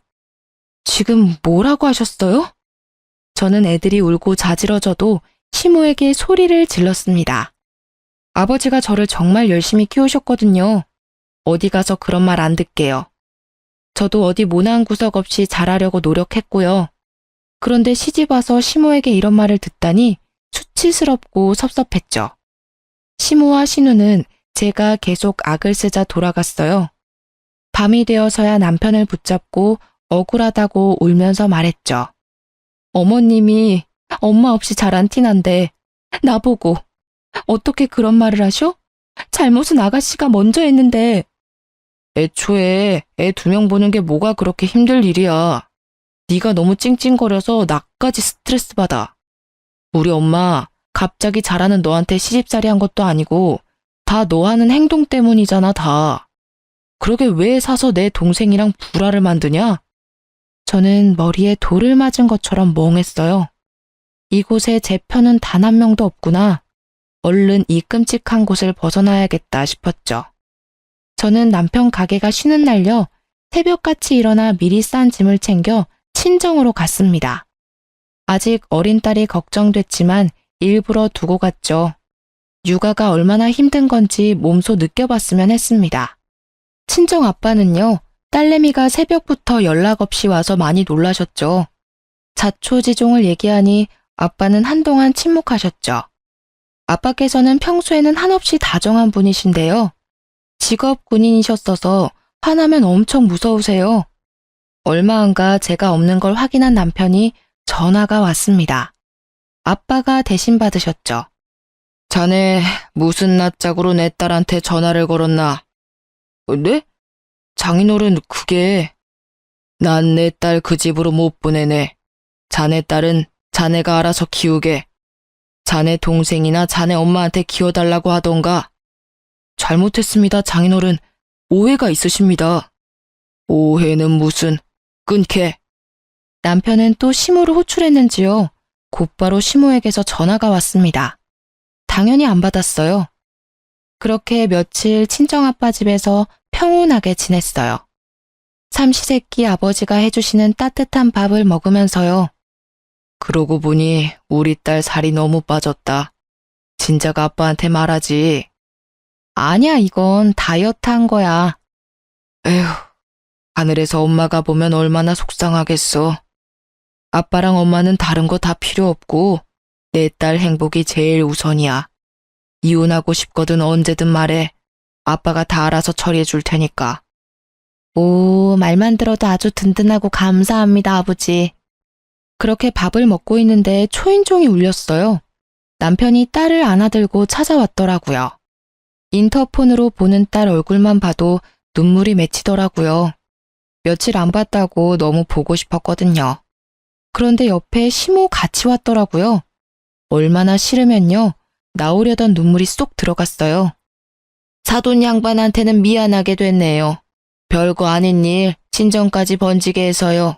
지금 뭐라고 하셨어요? 저는 애들이 울고 자지러져도 시모에게 소리를 질렀습니다. 아버지가 저를 정말 열심히 키우셨거든요. 어디 가서 그런 말 안 듣게요. 저도 어디 모난 구석 없이 잘하려고 노력했고요. 그런데 시집 와서 시모에게 이런 말을 듣다니 수치스럽고 섭섭했죠. 시모와 신우는 제가 계속 악을 쓰자 돌아갔어요. 밤이 되어서야 남편을 붙잡고 억울하다고 울면서 말했죠. 어머님이 엄마 없이 잘한 티난데 나보고 어떻게 그런 말을 하셔? 잘못은 아가씨가 먼저 했는데. 애초에 애 2명 보는 게 뭐가 그렇게 힘들 일이야. 네가 너무 찡찡거려서 나까지 스트레스 받아. 우리 엄마 갑자기 잘하는 너한테 시집살이 한 것도 아니고 다 너 하는 행동 때문이잖아, 다. 그러게 왜 사서 내 동생이랑 불화를 만드냐? 저는 머리에 돌을 맞은 것처럼 멍했어요. 이곳에 제 편은 단 한 명도 없구나. 얼른 이 끔찍한 곳을 벗어나야겠다 싶었죠. 저는 남편 가게가 쉬는 날려 새벽같이 일어나 미리 싼 짐을 챙겨 친정으로 갔습니다. 아직 어린 딸이 걱정됐지만 일부러 두고 갔죠. 육아가 얼마나 힘든 건지 몸소 느껴봤으면 했습니다. 친정 아빠는요, 딸내미가 새벽부터 연락 없이 와서 많이 놀라셨죠. 자초지종을 얘기하니 아빠는 한동안 침묵하셨죠. 아빠께서는 평소에는 한없이 다정한 분이신데요. 직업 군인이셨어서 화나면 엄청 무서우세요. 얼마 안가 제가 없는 걸 확인한 남편이 전화가 왔습니다. 아빠가 대신 받으셨죠. 자네 무슨 낯짝으로 내 딸한테 전화를 걸었나? 네? 장인어른 그게 난 내 딸 그 집으로 못 보내네. 자네 딸은 자네가 알아서 키우게. 자네 동생이나 자네 엄마한테 키워달라고 하던가. 잘못했습니다, 장인어른. 오해가 있으십니다. 오해는 무슨, 끊게. 남편은 또 시모를 호출했는지요. 곧바로 시모에게서 전화가 왔습니다. 당연히 안 받았어요. 그렇게 며칠 친정아빠 집에서 평온하게 지냈어요. 삼시세끼 아버지가 해주시는 따뜻한 밥을 먹으면서요. 그러고 보니 우리 딸 살이 너무 빠졌다. 진작 아빠한테 말하지. 아니야, 이건 다이어트 한 거야. 에휴, 하늘에서 엄마가 보면 얼마나 속상하겠어. 아빠랑 엄마는 다른 거 다 필요 없고 내 딸 행복이 제일 우선이야. 이혼하고 싶거든 언제든 말해. 아빠가 다 알아서 처리해 줄 테니까. 오, 말만 들어도 아주 든든하고 감사합니다, 아버지. 그렇게 밥을 먹고 있는데 초인종이 울렸어요. 남편이 딸을 안아들고 찾아왔더라고요. 인터폰으로 보는 딸 얼굴만 봐도 눈물이 맺히더라고요. 며칠 안 봤다고 너무 보고 싶었거든요. 그런데 옆에 시모 같이 왔더라고요. 얼마나 싫으면요. 나오려던 눈물이 쏙 들어갔어요. 사돈 양반한테는 미안하게 됐네요. 별거 아닌 일 친정까지 번지게 해서요.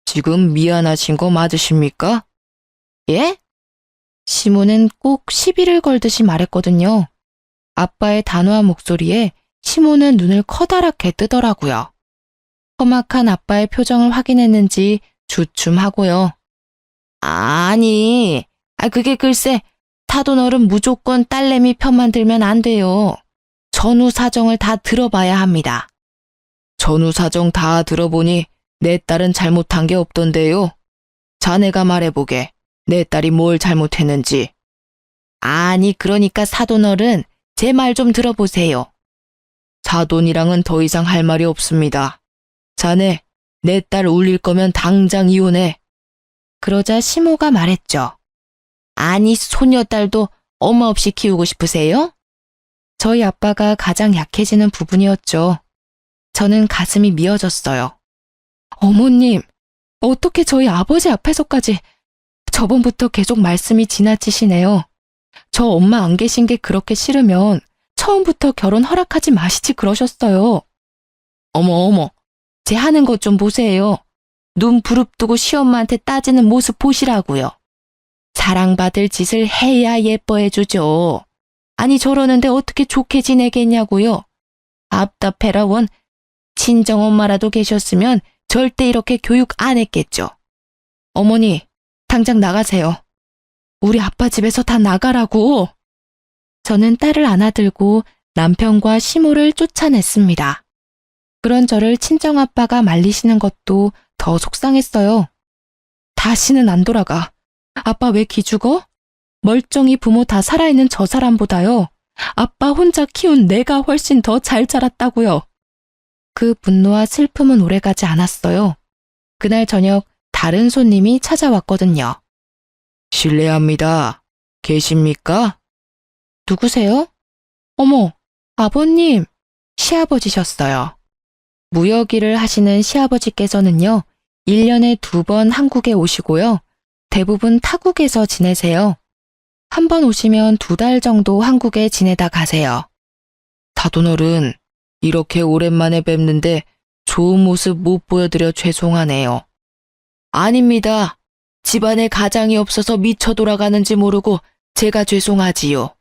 지금 미안하신 거 맞으십니까? 예? 시모는 꼭 시비를 걸듯이 말했거든요. 아빠의 단호한 목소리에 시모는 눈을 커다랗게 뜨더라고요. 험악한 아빠의 표정을 확인했는지 주춤하고요. 아니, 그게 글쎄 타돈 어른 무조건 딸내미 편만 들면 안 돼요. 전후 사정을 다 들어봐야 합니다. 전후 사정 다 들어보니 내 딸은 잘못한 게 없던데요. 자네가 말해보게. 내 딸이 뭘 잘못했는지. 아니, 그러니까 사돈 어른, 제 말 좀 들어보세요. 사돈이랑은 더 이상 할 말이 없습니다. 자네, 내 딸 울릴 거면 당장 이혼해. 그러자 시모가 말했죠. 아니, 소녀딸도 엄마 없이 키우고 싶으세요? 저희 아빠가 가장 약해지는 부분이었죠. 저는 가슴이 미어졌어요. 어머님, 어떻게 저희 아버지 앞에서까지. 저번부터 계속 말씀이 지나치시네요. 저 엄마 안 계신 게 그렇게 싫으면 처음부터 결혼 허락하지 마시지 그러셨어요. 어머, 제 하는 것 좀 보세요. 눈 부릅뜨고 시엄마한테 따지는 모습 보시라고요. 사랑받을 짓을 해야 예뻐해주죠. 아니, 저러는데 어떻게 좋게 지내겠냐고요. 답답해라 원. 친정엄마라도 계셨으면 절대 이렇게 교육 안 했겠죠. 어머니, 당장 나가세요. 우리 아빠 집에서 다 나가라고. 저는 딸을 안아들고 남편과 시모를 쫓아냈습니다. 그런 저를 친정아빠가 말리시는 것도 더 속상했어요. 다시는 안 돌아가. 아빠 왜 기죽어? 멀쩡히 부모 다 살아있는 저 사람보다요. 아빠 혼자 키운 내가 훨씬 더 잘 자랐다고요. 그 분노와 슬픔은 오래가지 않았어요. 그날 저녁 다른 손님이 찾아왔거든요. 실례합니다. 계십니까? 누구세요? 어머, 아버님, 시아버지셨어요. 무역일을 하시는 시아버지께서는요, 1년에 2번 한국에 오시고요. 대부분 타국에서 지내세요. 한 번 오시면 2달 정도 한국에 지내다 가세요. 다돈어른, 이렇게 오랜만에 뵙는데 좋은 모습 못 보여드려 죄송하네요. 아닙니다. 집안에 가장이 없어서 미쳐 돌아가는지 모르고 제가 죄송하지요.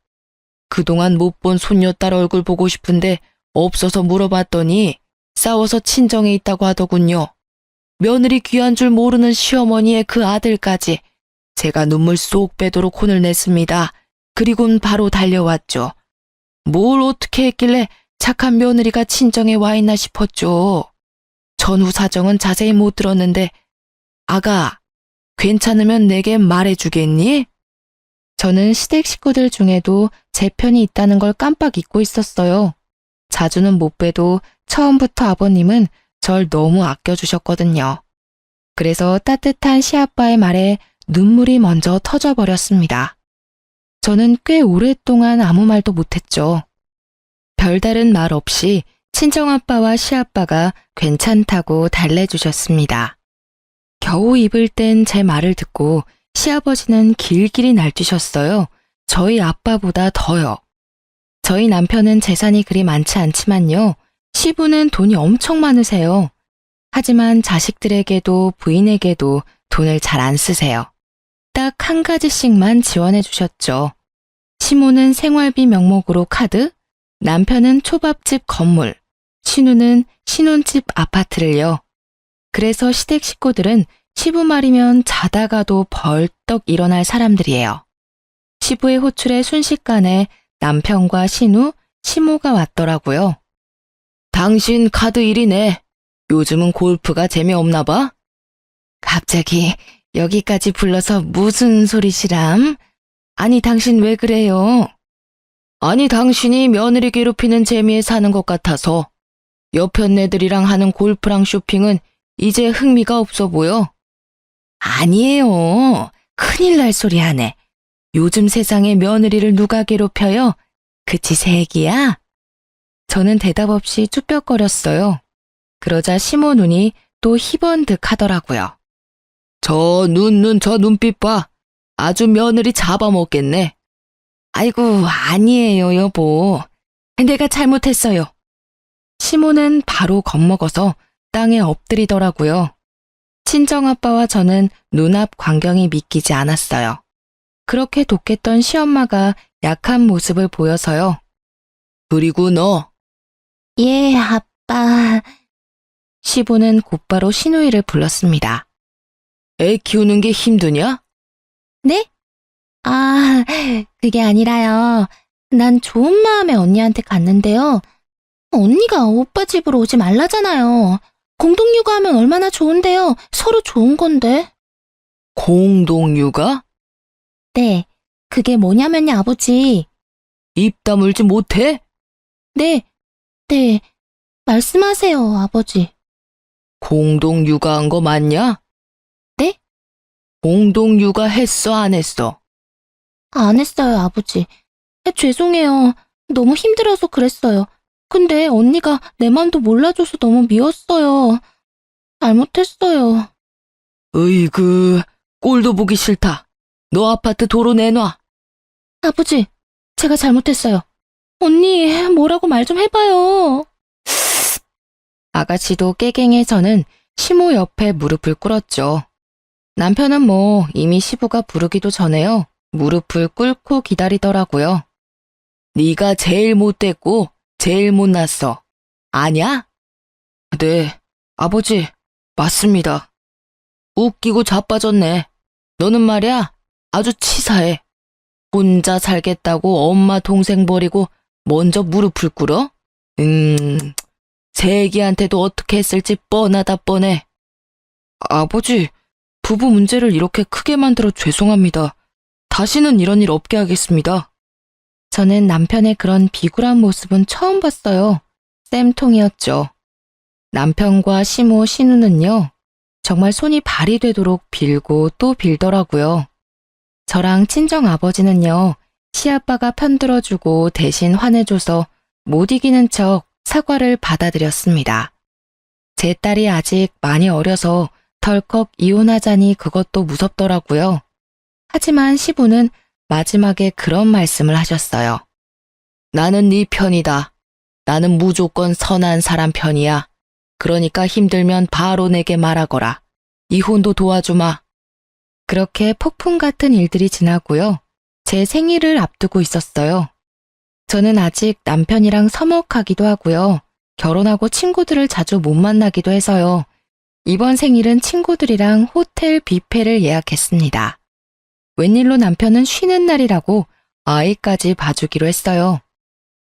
그동안 못 본 손녀딸 얼굴 보고 싶은데 없어서 물어봤더니 싸워서 친정에 있다고 하더군요. 며느리 귀한 줄 모르는 시어머니의 그 아들까지 제가 눈물 쏙 빼도록 혼을 냈습니다. 그리곤 바로 달려왔죠. 뭘 어떻게 했길래 착한 며느리가 친정에 와 있나 싶었죠. 전후 사정은 자세히 못 들었는데 아가, 괜찮으면 내게 말해주겠니? 저는 시댁 식구들 중에도 제 편이 있다는 걸 깜빡 잊고 있었어요. 자주는 못 봬도 처음부터 아버님은 절 너무 아껴주셨거든요. 그래서 따뜻한 시아빠의 말에 눈물이 먼저 터져버렸습니다. 저는 꽤 오랫동안 아무 말도 못했죠. 별다른 말 없이 친정아빠와 시아빠가 괜찮다고 달래주셨습니다. 겨우 입을 땐 제 말을 듣고 시아버지는 길길이 날뛰셨어요. 저희 아빠보다 더요. 저희 남편은 재산이 그리 많지 않지만요. 시부는 돈이 엄청 많으세요. 하지만 자식들에게도 부인에게도 돈을 잘 안 쓰세요. 딱 한 가지씩만 지원해 주셨죠. 시모는 생활비 명목으로 카드, 남편은 초밥집 건물, 신우는 신혼집 아파트를요. 그래서 시댁 식구들은 시부 말이면 자다가도 벌떡 일어날 사람들이에요. 시부의 호출에 순식간에 남편과 신우, 시모가 왔더라고요. 당신 카드 일이네. 요즘은 골프가 재미없나 봐? 갑자기 여기까지 불러서 무슨 소리시람? 아니, 당신 왜 그래요? 아니, 당신이 며느리 괴롭히는 재미에 사는 것 같아서. 옆편 애들이랑 하는 골프랑 쇼핑은 이제 흥미가 없어 보여. 아니에요. 큰일 날 소리 하네. 요즘 세상에 며느리를 누가 괴롭혀요? 그치, 새끼야? 저는 대답 없이 쭈뼛거렸어요. 그러자 시모 눈이 또 희번득 하더라고요. 저 눈빛 봐. 아주 며느리 잡아먹겠네. 아이고, 아니에요, 여보. 내가 잘못했어요. 시모는 바로 겁먹어서 땅에 엎드리더라고요. 친정아빠와 저는 눈앞 광경이 믿기지 않았어요. 그렇게 독했던 시엄마가 약한 모습을 보여서요. 그리고 너. 예, 아빠. 시부는 곧바로 시누이를 불렀습니다. 애 키우는 게 힘드냐? 네? 아, 그게 아니라요. 난 좋은 마음에 언니한테 갔는데요. 언니가 오빠 집으로 오지 말라잖아요. 공동육아하면 얼마나 좋은데요. 서로 좋은 건데. 공동육아? 네, 그게 뭐냐면요, 아버지. 입 다물지 못해? 네, 네, 말씀하세요, 아버지. 공동육아한 거 맞냐? 네? 공동육아 했어, 안 했어? 안 했어요, 아버지. 죄송해요. 너무 힘들어서 그랬어요. 근데 언니가 내 맘도 몰라줘서 너무 미웠어요. 잘못했어요. 으이그, 꼴도 보기 싫다. 너 아파트 도로 내놔. 아버지, 제가 잘못했어요. 언니, 뭐라고 말 좀 해봐요. 아가씨도 깨갱해서는 시모 옆에 무릎을 꿇었죠. 남편은 뭐 이미 시부가 부르기도 전에요. 무릎을 꿇고 기다리더라고요. 네가 제일 못됐고 제일 못났어. 아냐? 네, 아버지, 맞습니다. 웃기고 자빠졌네. 너는 말이야, 아주 치사해. 혼자 살겠다고 엄마 동생 버리고 먼저 무릎을 꿇어? 새 애기한테도 어떻게 했을지 뻔하다 뻔해. 아버지, 부부 문제를 이렇게 크게 만들어 죄송합니다. 다시는 이런 일 없게 하겠습니다. 저는 남편의 그런 비굴한 모습은 처음 봤어요. 쌤통이었죠. 남편과 시모, 신우는요, 정말 손이 발이 되도록 빌고 또 빌더라고요. 저랑 친정 아버지는요, 시아빠가 편들어주고 대신 화내줘서 못 이기는 척 사과를 받아들였습니다. 제 딸이 아직 많이 어려서 덜컥 이혼하자니 그것도 무섭더라고요. 하지만 시부는 마지막에 그런 말씀을 하셨어요. 나는 네 편이다. 나는 무조건 선한 사람 편이야. 그러니까 힘들면 바로 내게 말하거라. 이혼도 도와주마. 그렇게 폭풍 같은 일들이 지나고요. 제 생일을 앞두고 있었어요. 저는 아직 남편이랑 서먹하기도 하고요. 결혼하고 친구들을 자주 못 만나기도 해서요. 이번 생일은 친구들이랑 호텔 뷔페를 예약했습니다. 웬일로 남편은 쉬는 날이라고 아이까지 봐주기로 했어요.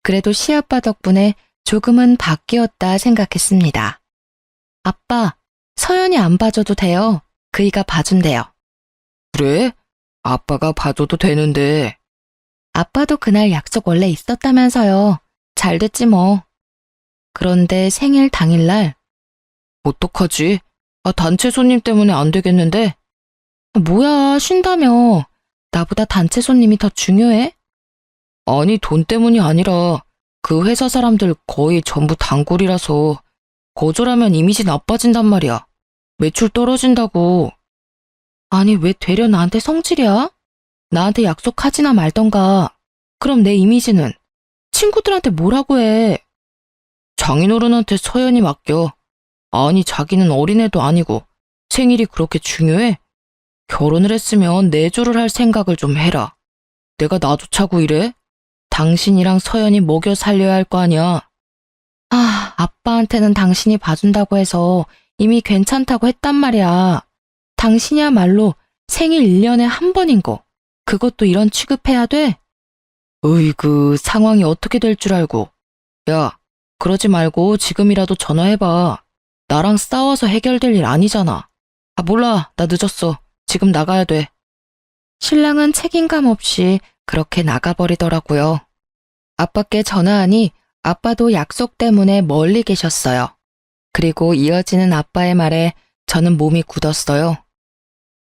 그래도 시아빠 덕분에 조금은 바뀌었다 생각했습니다. 아빠, 서연이 안 봐줘도 돼요. 그이가 봐준대요. 그래? 아빠가 봐줘도 되는데. 아빠도 그날 약속 원래 있었다면서요. 잘 됐지 뭐. 그런데 생일 당일날 어떡하지? 단체 손님 때문에 안 되겠는데? 뭐야, 쉰다며. 나보다 단체 손님이 더 중요해? 아니, 돈 때문이 아니라 그 회사 사람들 거의 전부 단골이라서 거절하면 이미지 나빠진단 말이야. 매출 떨어진다고. 아니, 왜 되려 나한테 성질이야? 나한테 약속하지나 말던가. 그럼 내 이미지는? 친구들한테 뭐라고 해? 장인어른한테 서연이 맡겨. 아니, 자기는 어린애도 아니고 생일이 그렇게 중요해? 결혼을 했으면 내조를 할 생각을 좀 해라. 내가 나조차고 이래? 당신이랑 서연이 먹여 살려야 할 거 아니야. 아빠한테는 당신이 봐준다고 해서 이미 괜찮다고 했단 말이야. 당신이야말로 생일 1년에 한 번인 거. 그것도 이런 취급해야 돼? 으이그, 상황이 어떻게 될 줄 알고. 야, 그러지 말고 지금이라도 전화해봐. 나랑 싸워서 해결될 일 아니잖아. 몰라, 나 늦었어. 지금 나가야 돼. 신랑은 책임감 없이 그렇게 나가버리더라고요. 아빠께 전화하니 아빠도 약속 때문에 멀리 계셨어요. 그리고 이어지는 아빠의 말에 저는 몸이 굳었어요.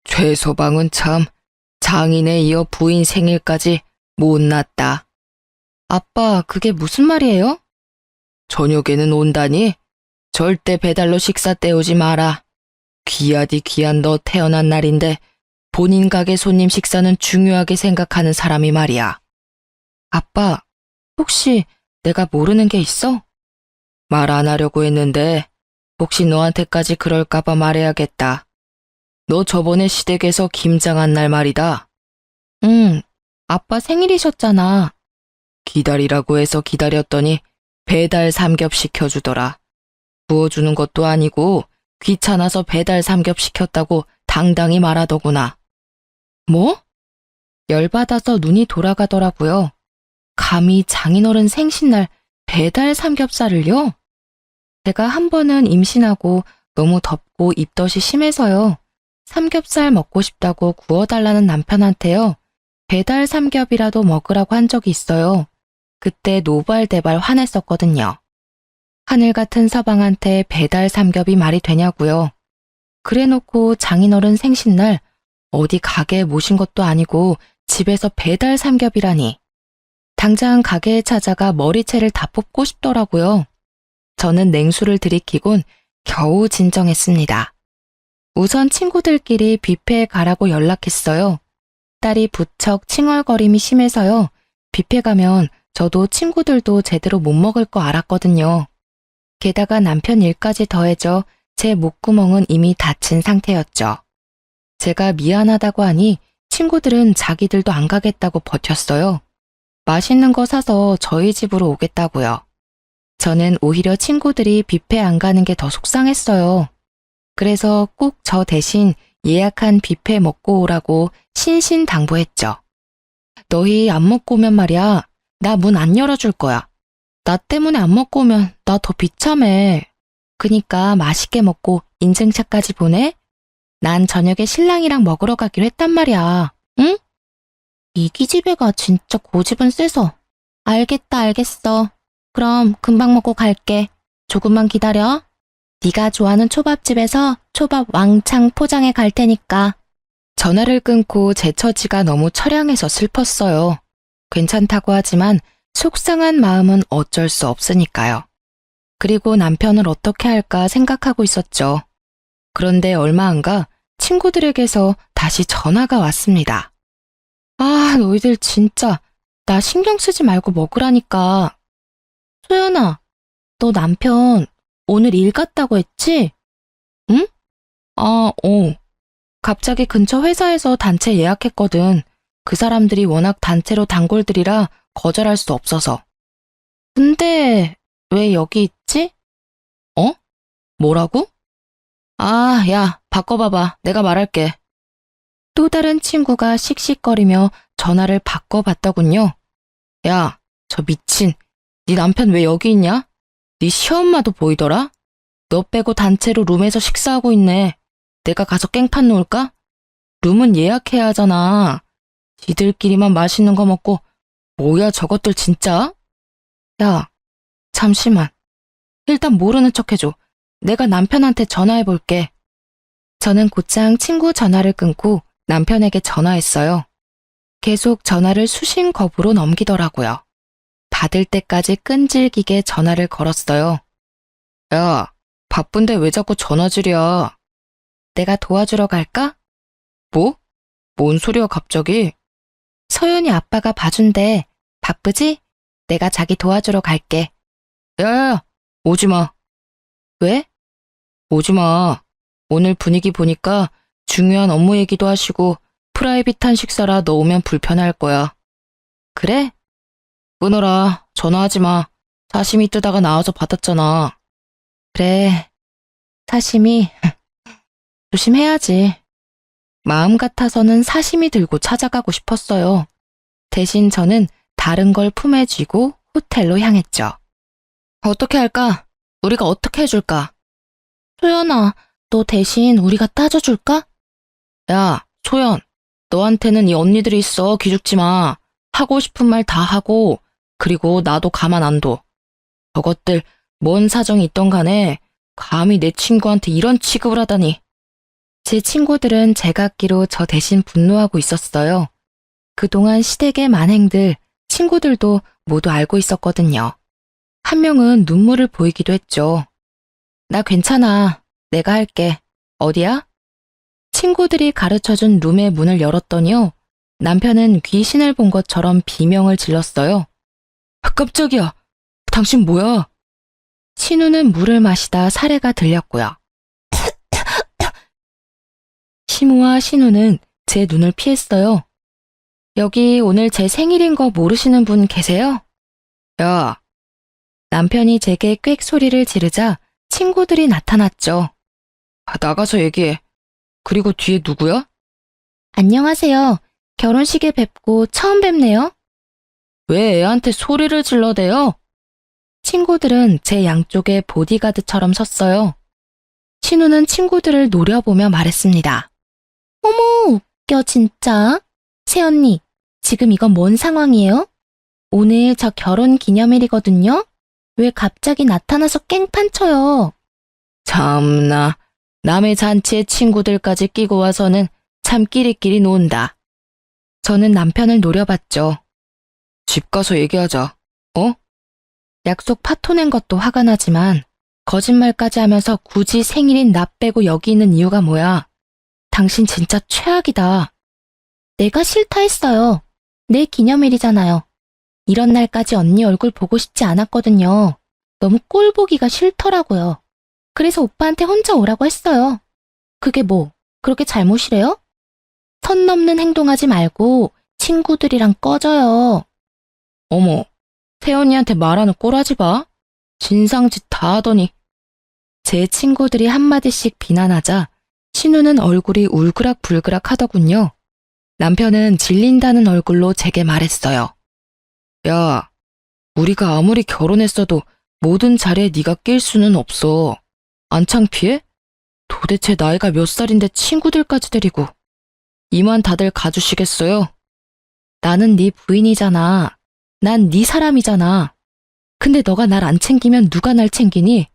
최서방은 참 장인에 이어 부인 생일까지 못났다. 아빠, 그게 무슨 말이에요? 저녁에는 온다니? 절대 배달로 식사 때우지 마라. 귀하디 귀한 너 태어난 날인데 본인 가게 손님 식사는 중요하게 생각하는 사람이 말이야. 아빠, 혹시 내가 모르는 게 있어? 말 안 하려고 했는데 혹시 너한테까지 그럴까봐 말해야겠다. 너 저번에 시댁에서 김장한 날 말이다. 응, 아빠 생일이셨잖아. 기다리라고 해서 기다렸더니 배달 삼겹 시켜주더라. 구워주는 것도 아니고 귀찮아서 배달 삼겹 시켰다고 당당히 말하더구나. 뭐? 열받아서 눈이 돌아가더라고요. 감히 장인어른 생신날 배달 삼겹살을요? 제가 한 번은 임신하고 너무 덥고 입덧이 심해서요. 삼겹살 먹고 싶다고 구워달라는 남편한테요. 배달 삼겹이라도 먹으라고 한 적이 있어요. 그때 노발대발 화냈었거든요. 하늘 같은 서방한테 배달 삼겹이 말이 되냐고요. 그래놓고 장인어른 생신날 어디 가게에 모신 것도 아니고 집에서 배달 삼겹이라니. 당장 가게에 찾아가 머리채를 다 뽑고 싶더라고요. 저는 냉수를 들이키곤 겨우 진정했습니다. 우선 친구들끼리 뷔페에 가라고 연락했어요. 딸이 부쩍 칭얼거림이 심해서요. 뷔페 가면 저도 친구들도 제대로 못 먹을 거 알았거든요. 게다가 남편 일까지 더해져 제 목구멍은 이미 닫힌 상태였죠. 제가 미안하다고 하니 친구들은 자기들도 안 가겠다고 버텼어요. 맛있는 거 사서 저희 집으로 오겠다고요. 저는 오히려 친구들이 뷔페 안 가는 게 더 속상했어요. 그래서 꼭 저 대신 예약한 뷔페 먹고 오라고 신신당부했죠. 너희 안 먹고 오면 말이야. 나 문 안 열어줄 거야. 나 때문에 안 먹고 오면 나 더 비참해. 그니까 맛있게 먹고 인증샷까지 보내? 난 저녁에 신랑이랑 먹으러 가기로 했단 말이야. 응? 이 기집애가 진짜 고집은 세서. 알겠어. 그럼 금방 먹고 갈게. 조금만 기다려. 네가 좋아하는 초밥집에서 초밥 왕창 포장해 갈 테니까. 전화를 끊고 제 처지가 너무 처량해서 슬펐어요. 괜찮다고 하지만 속상한 마음은 어쩔 수 없으니까요. 그리고 남편을 어떻게 할까 생각하고 있었죠. 그런데 얼마 안 가 친구들에게서 다시 전화가 왔습니다. 아, 너희들 진짜 나 신경 쓰지 말고 먹으라니까. 소연아, 너 남편 오늘 일 갔다고 했지? 응? 아, 갑자기 근처 회사에서 단체 예약했거든. 그 사람들이 워낙 단체로 단골들이라 거절할 수 없어서. 근데 왜 여기 있지? 어? 뭐라고? 아, 야, 바꿔봐봐. 내가 말할게. 또 다른 친구가 씩씩거리며 전화를 바꿔봤더군요. 야, 저 미친. 네 남편 왜 여기 있냐? 네 시엄마도 보이더라? 너 빼고 단체로 룸에서 식사하고 있네. 내가 가서 깽판 놓을까? 룸은 예약해야 하잖아. 지들끼리만 맛있는 거 먹고 뭐야 저것들 진짜? 야, 잠시만. 일단 모르는 척 해줘. 내가 남편한테 전화해볼게. 저는 곧장 친구 전화를 끊고 남편에게 전화했어요. 계속 전화를 수신겁으로 넘기더라고요. 받을 때까지 끈질기게 전화를 걸었어요. 야, 바쁜데 왜 자꾸 전화질이야? 내가 도와주러 갈까? 뭐? 뭔 소리야 갑자기? 서연이 아빠가 봐준대. 바쁘지? 내가 자기 도와주러 갈게. 야야야, 오지 마. 왜? 오지 마. 오늘 분위기 보니까 중요한 업무 얘기도 하시고 프라이빗한 식사라 너 오면 불편할 거야. 그래? 끊어라. 전화하지 마. 사심이 뜨다가 나와서 받았잖아. 그래. 사심이 조심해야지. 마음 같아서는 사심이 들고 찾아가고 싶었어요. 대신 저는 다른 걸 품에 쥐고 호텔로 향했죠. 어떻게 할까? 우리가 어떻게 해줄까? 소연아, 너 대신 우리가 따져줄까? 야, 소연, 너한테는 이 언니들이 있어. 기죽지 마. 하고 싶은 말 다 하고, 그리고 나도 가만 안 둬. 저것들 뭔 사정이 있던 간에 감히 내 친구한테 이런 취급을 하다니. 제 친구들은 제각기로 저 대신 분노하고 있었어요. 그동안 시댁의 만행들, 친구들도 모두 알고 있었거든요. 한 명은 눈물을 보이기도 했죠. 나 괜찮아. 내가 할게. 어디야? 친구들이 가르쳐준 룸의 문을 열었더니요. 남편은 귀신을 본 것처럼 비명을 질렀어요. 아, 깜짝이야. 당신 뭐야? 신우는 물을 마시다 사례가 들렸고요. 시무와 신우는 제 눈을 피했어요. 여기 오늘 제 생일인 거 모르시는 분 계세요? 야. 남편이 제게 꽥 소리를 지르자 친구들이 나타났죠. 아, 나가서 얘기해. 그리고 뒤에 누구야? 안녕하세요. 결혼식에 뵙고 처음 뵙네요. 왜 애한테 소리를 질러대요? 친구들은 제 양쪽에 보디가드처럼 섰어요. 신우는 친구들을 노려보며 말했습니다. 어머, 웃겨 진짜. 새언니, 지금 이건 뭔 상황이에요? 오늘 저 결혼 기념일이거든요? 왜 갑자기 나타나서 깽판 쳐요? 참나, 남의 잔치에 친구들까지 끼고 와서는 참 끼리끼리 논다. 저는 남편을 노려봤죠. 집 가서 얘기하자. 어? 약속 파토 낸 것도 화가 나지만 거짓말까지 하면서 굳이 생일인 나 빼고 여기 있는 이유가 뭐야? 당신 진짜 최악이다. 내가 싫다 했어요. 내 기념일이잖아요. 이런 날까지 언니 얼굴 보고 싶지 않았거든요. 너무 꼴 보기가 싫더라고요. 그래서 오빠한테 혼자 오라고 했어요. 그게 뭐, 그렇게 잘못이래요? 선 넘는 행동하지 말고 친구들이랑 꺼져요. 어머, 태연이한테 말하는 꼴하지 봐. 진상짓 다 하더니. 제 친구들이 한마디씩 비난하자 신우는 얼굴이 울그락불그락 하더군요. 남편은 질린다는 얼굴로 제게 말했어요. 야, 우리가 아무리 결혼했어도 모든 자리에 네가 낄 수는 없어. 안 창피해? 도대체 나이가 몇 살인데 친구들까지 데리고. 이만 다들 가주시겠어요? 나는 네 부인이잖아. 난 네 사람이잖아. 근데 너가 날 안 챙기면 누가 날 챙기니?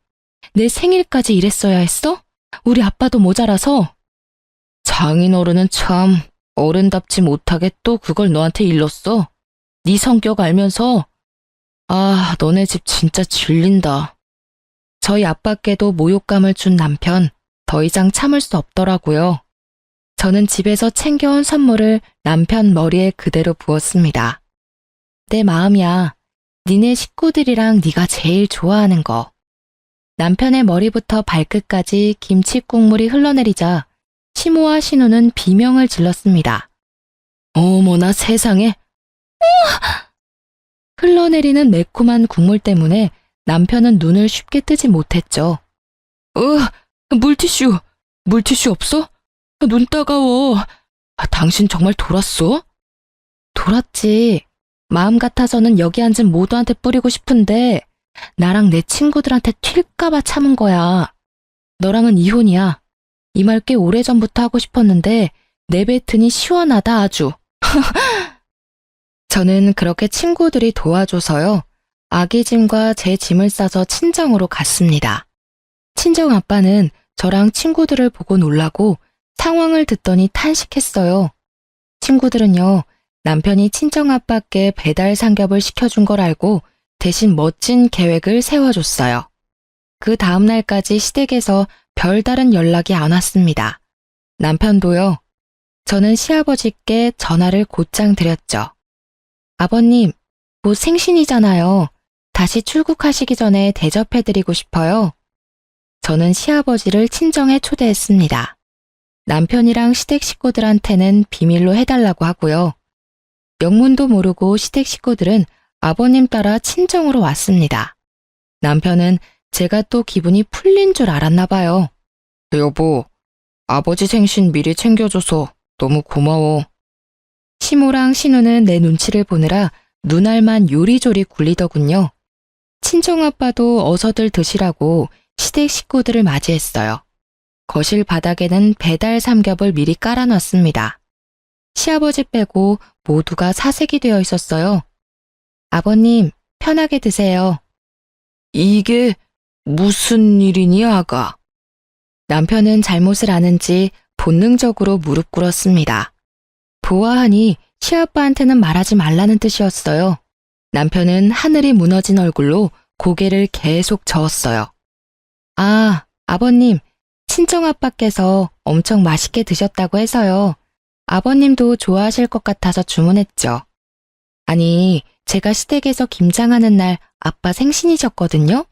내 생일까지 이랬어야 했어? 우리 아빠도 모자라서. 장인어른은 참 어른답지 못하게 또 그걸 너한테 일렀어. 네 성격 알면서. 아, 너네 집 진짜 질린다. 저희 아빠께도 모욕감을 준 남편, 더 이상 참을 수 없더라고요. 저는 집에서 챙겨온 선물을 남편 머리에 그대로 부었습니다. 내 마음이야. 니네 식구들이랑 네가 제일 좋아하는 거. 남편의 머리부터 발끝까지 김치 국물이 흘러내리자 시모와 신우는 비명을 질렀습니다. 어머나 세상에. 흘러내리는 매콤한 국물 때문에 남편은 눈을 쉽게 뜨지 못했죠. 물티슈. 물티슈 없어? 눈 따가워. 당신 정말 돌았어? 돌았지. 마음 같아서는 여기 앉은 모두한테 뿌리고 싶은데 나랑 내 친구들한테 튈까봐 참은 거야. 너랑은 이혼이야. 이 말 꽤 오래전부터 하고 싶었는데 내뱉으니 시원하다 아주. 저는 그렇게 친구들이 도와줘서요. 아기 짐과 제 짐을 싸서 친정으로 갔습니다. 친정 아빠는 저랑 친구들을 보고 놀라고 상황을 듣더니 탄식했어요. 친구들은요, 남편이 친정 아빠께 배달 삼겹을 시켜준 걸 알고 대신 멋진 계획을 세워줬어요. 그 다음 날까지 시댁에서 별다른 연락이 안 왔습니다. 남편도요. 저는 시아버지께 전화를 곧장 드렸죠. 아버님, 곧 생신이잖아요. 다시 출국하시기 전에 대접해드리고 싶어요. 저는 시아버지를 친정에 초대했습니다. 남편이랑 시댁 식구들한테는 비밀로 해달라고 하고요. 영문도 모르고 시댁 식구들은 아버님 따라 친정으로 왔습니다. 남편은 제가 또 기분이 풀린 줄 알았나 봐요. 여보, 아버지 생신 미리 챙겨줘서 너무 고마워. 시모랑 신우는 내 눈치를 보느라 눈알만 요리조리 굴리더군요. 친정아빠도 어서들 드시라고 시댁 식구들을 맞이했어요. 거실 바닥에는 배달 삼겹을 미리 깔아놨습니다. 시아버지 빼고 모두가 사색이 되어 있었어요. 아버님, 편하게 드세요. 이게 무슨 일이니, 아가? 남편은 잘못을 아는지 본능적으로 무릎 꿇었습니다. 보아하니 시아빠한테는 말하지 말라는 뜻이었어요. 남편은 하늘이 무너진 얼굴로 고개를 계속 저었어요. 아, 아버님, 친정아빠께서 엄청 맛있게 드셨다고 해서요. 아버님도 좋아하실 것 같아서 주문했죠. 아니, 제가 시댁에서 김장하는 날 아빠 생신이셨거든요?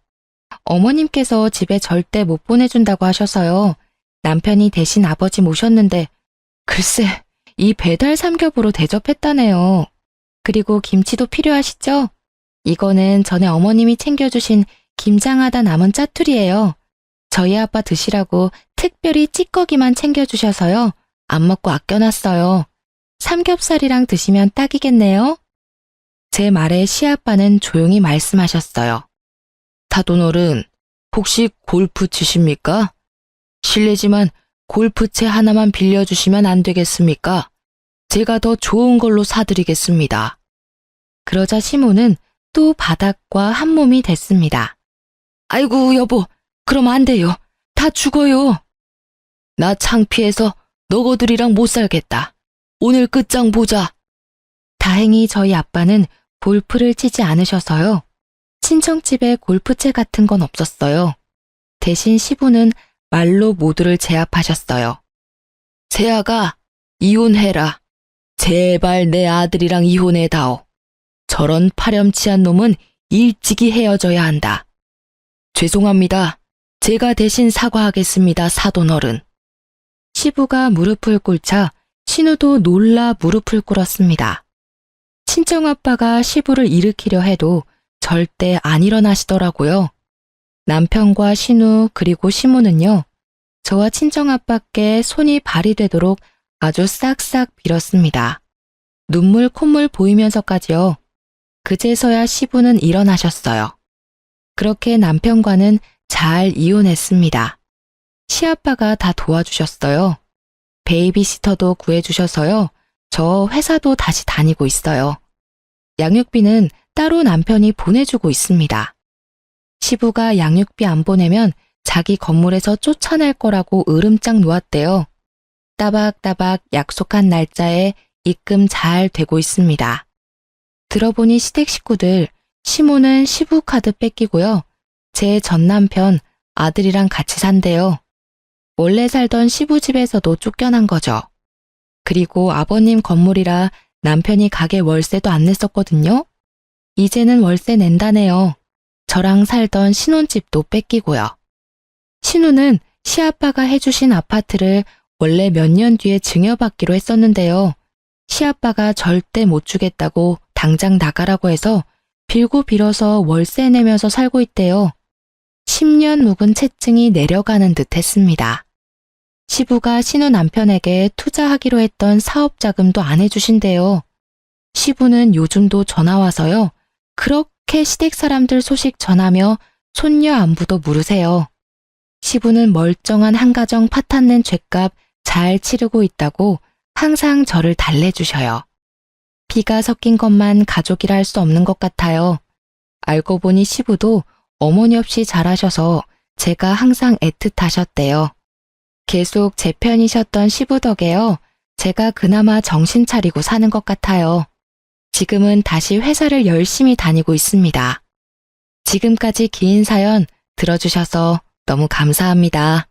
어머님께서 집에 절대 못 보내준다고 하셔서요. 남편이 대신 아버지 모셨는데 글쎄, 이 배달 삼겹으로 대접했다네요. 그리고 김치도 필요하시죠? 이거는 전에 어머님이 챙겨주신 김장하다 남은 짜투리예요. 저희 아빠 드시라고 특별히 찌꺼기만 챙겨주셔서요. 안 먹고 아껴놨어요. 삼겹살이랑 드시면 딱이겠네요. 제 말에 시아빠는 조용히 말씀하셨어요. 사돈어른, 혹시 골프 치십니까? 실례지만 골프채 하나만 빌려주시면 안 되겠습니까? 제가 더 좋은 걸로 사드리겠습니다. 그러자 시모는 또 바닥과 한 몸이 됐습니다. 아이고 여보, 그럼 안 돼요. 다 죽어요. 나 창피해서 너거들이랑 못 살겠다. 오늘 끝장 보자. 다행히 저희 아빠는 골프를 치지 않으셔서요. 친정집에 골프채 같은 건 없었어요. 대신 시부는 말로 모두를 제압하셨어요. 세아가 이혼해라. 제발 내 아들이랑 이혼해다오. 저런 파렴치한 놈은 일찍이 헤어져야 한다. 죄송합니다. 제가 대신 사과하겠습니다, 사돈어른. 시부가 무릎을 꿇자 신우도 놀라 무릎을 꿇었습니다. 친정아빠가 시부를 일으키려 해도 절대 안 일어나시더라고요. 남편과 신우 그리고 시모는요. 저와 친정아빠께 손이 발이 되도록 아주 싹싹 빌었습니다. 눈물 콧물 보이면서까지요. 그제서야 시부는 일어나셨어요. 그렇게 남편과는 잘 이혼했습니다. 시아빠가 다 도와주셨어요. 베이비시터도 구해주셔서요. 저 회사도 다시 다니고 있어요. 양육비는 따로 남편이 보내주고 있습니다. 시부가 양육비 안 보내면 자기 건물에서 쫓아낼 거라고 으름장 놓았대요. 따박따박 약속한 날짜에 입금 잘 되고 있습니다. 들어보니 시댁 식구들, 시모는 시부 카드 뺏기고요. 제 전 남편, 아들이랑 같이 산대요. 원래 살던 시부 집에서도 쫓겨난 거죠. 그리고 아버님 건물이라 남편이 가게 월세도 안 냈었거든요. 이제는 월세 낸다네요. 저랑 살던 신혼집도 뺏기고요. 신우는 시아빠가 해주신 아파트를 원래 몇 년 뒤에 증여받기로 했었는데요. 시아빠가 절대 못 주겠다고 당장 나가라고 해서 빌고 빌어서 월세 내면서 살고 있대요. 10년 묵은 채증이 내려가는 듯 했습니다. 시부가 신우 남편에게 투자하기로 했던 사업 자금도 안 해주신대요. 시부는 요즘도 전화 와서요. 그렇게 시댁 사람들 소식 전하며 손녀 안부도 물으세요. 시부는 멀쩡한 한가정 파탄 낸 죗값 잘 치르고 있다고 항상 저를 달래주셔요. 피가 섞인 것만 가족이라 할 수 없는 것 같아요. 알고 보니 시부도 어머니 없이 자라셔서 제가 항상 애틋하셨대요. 계속 제 편이셨던 시부 덕에요. 제가 그나마 정신 차리고 사는 것 같아요. 지금은 다시 회사를 열심히 다니고 있습니다. 지금까지 긴 사연 들어주셔서 너무 감사합니다.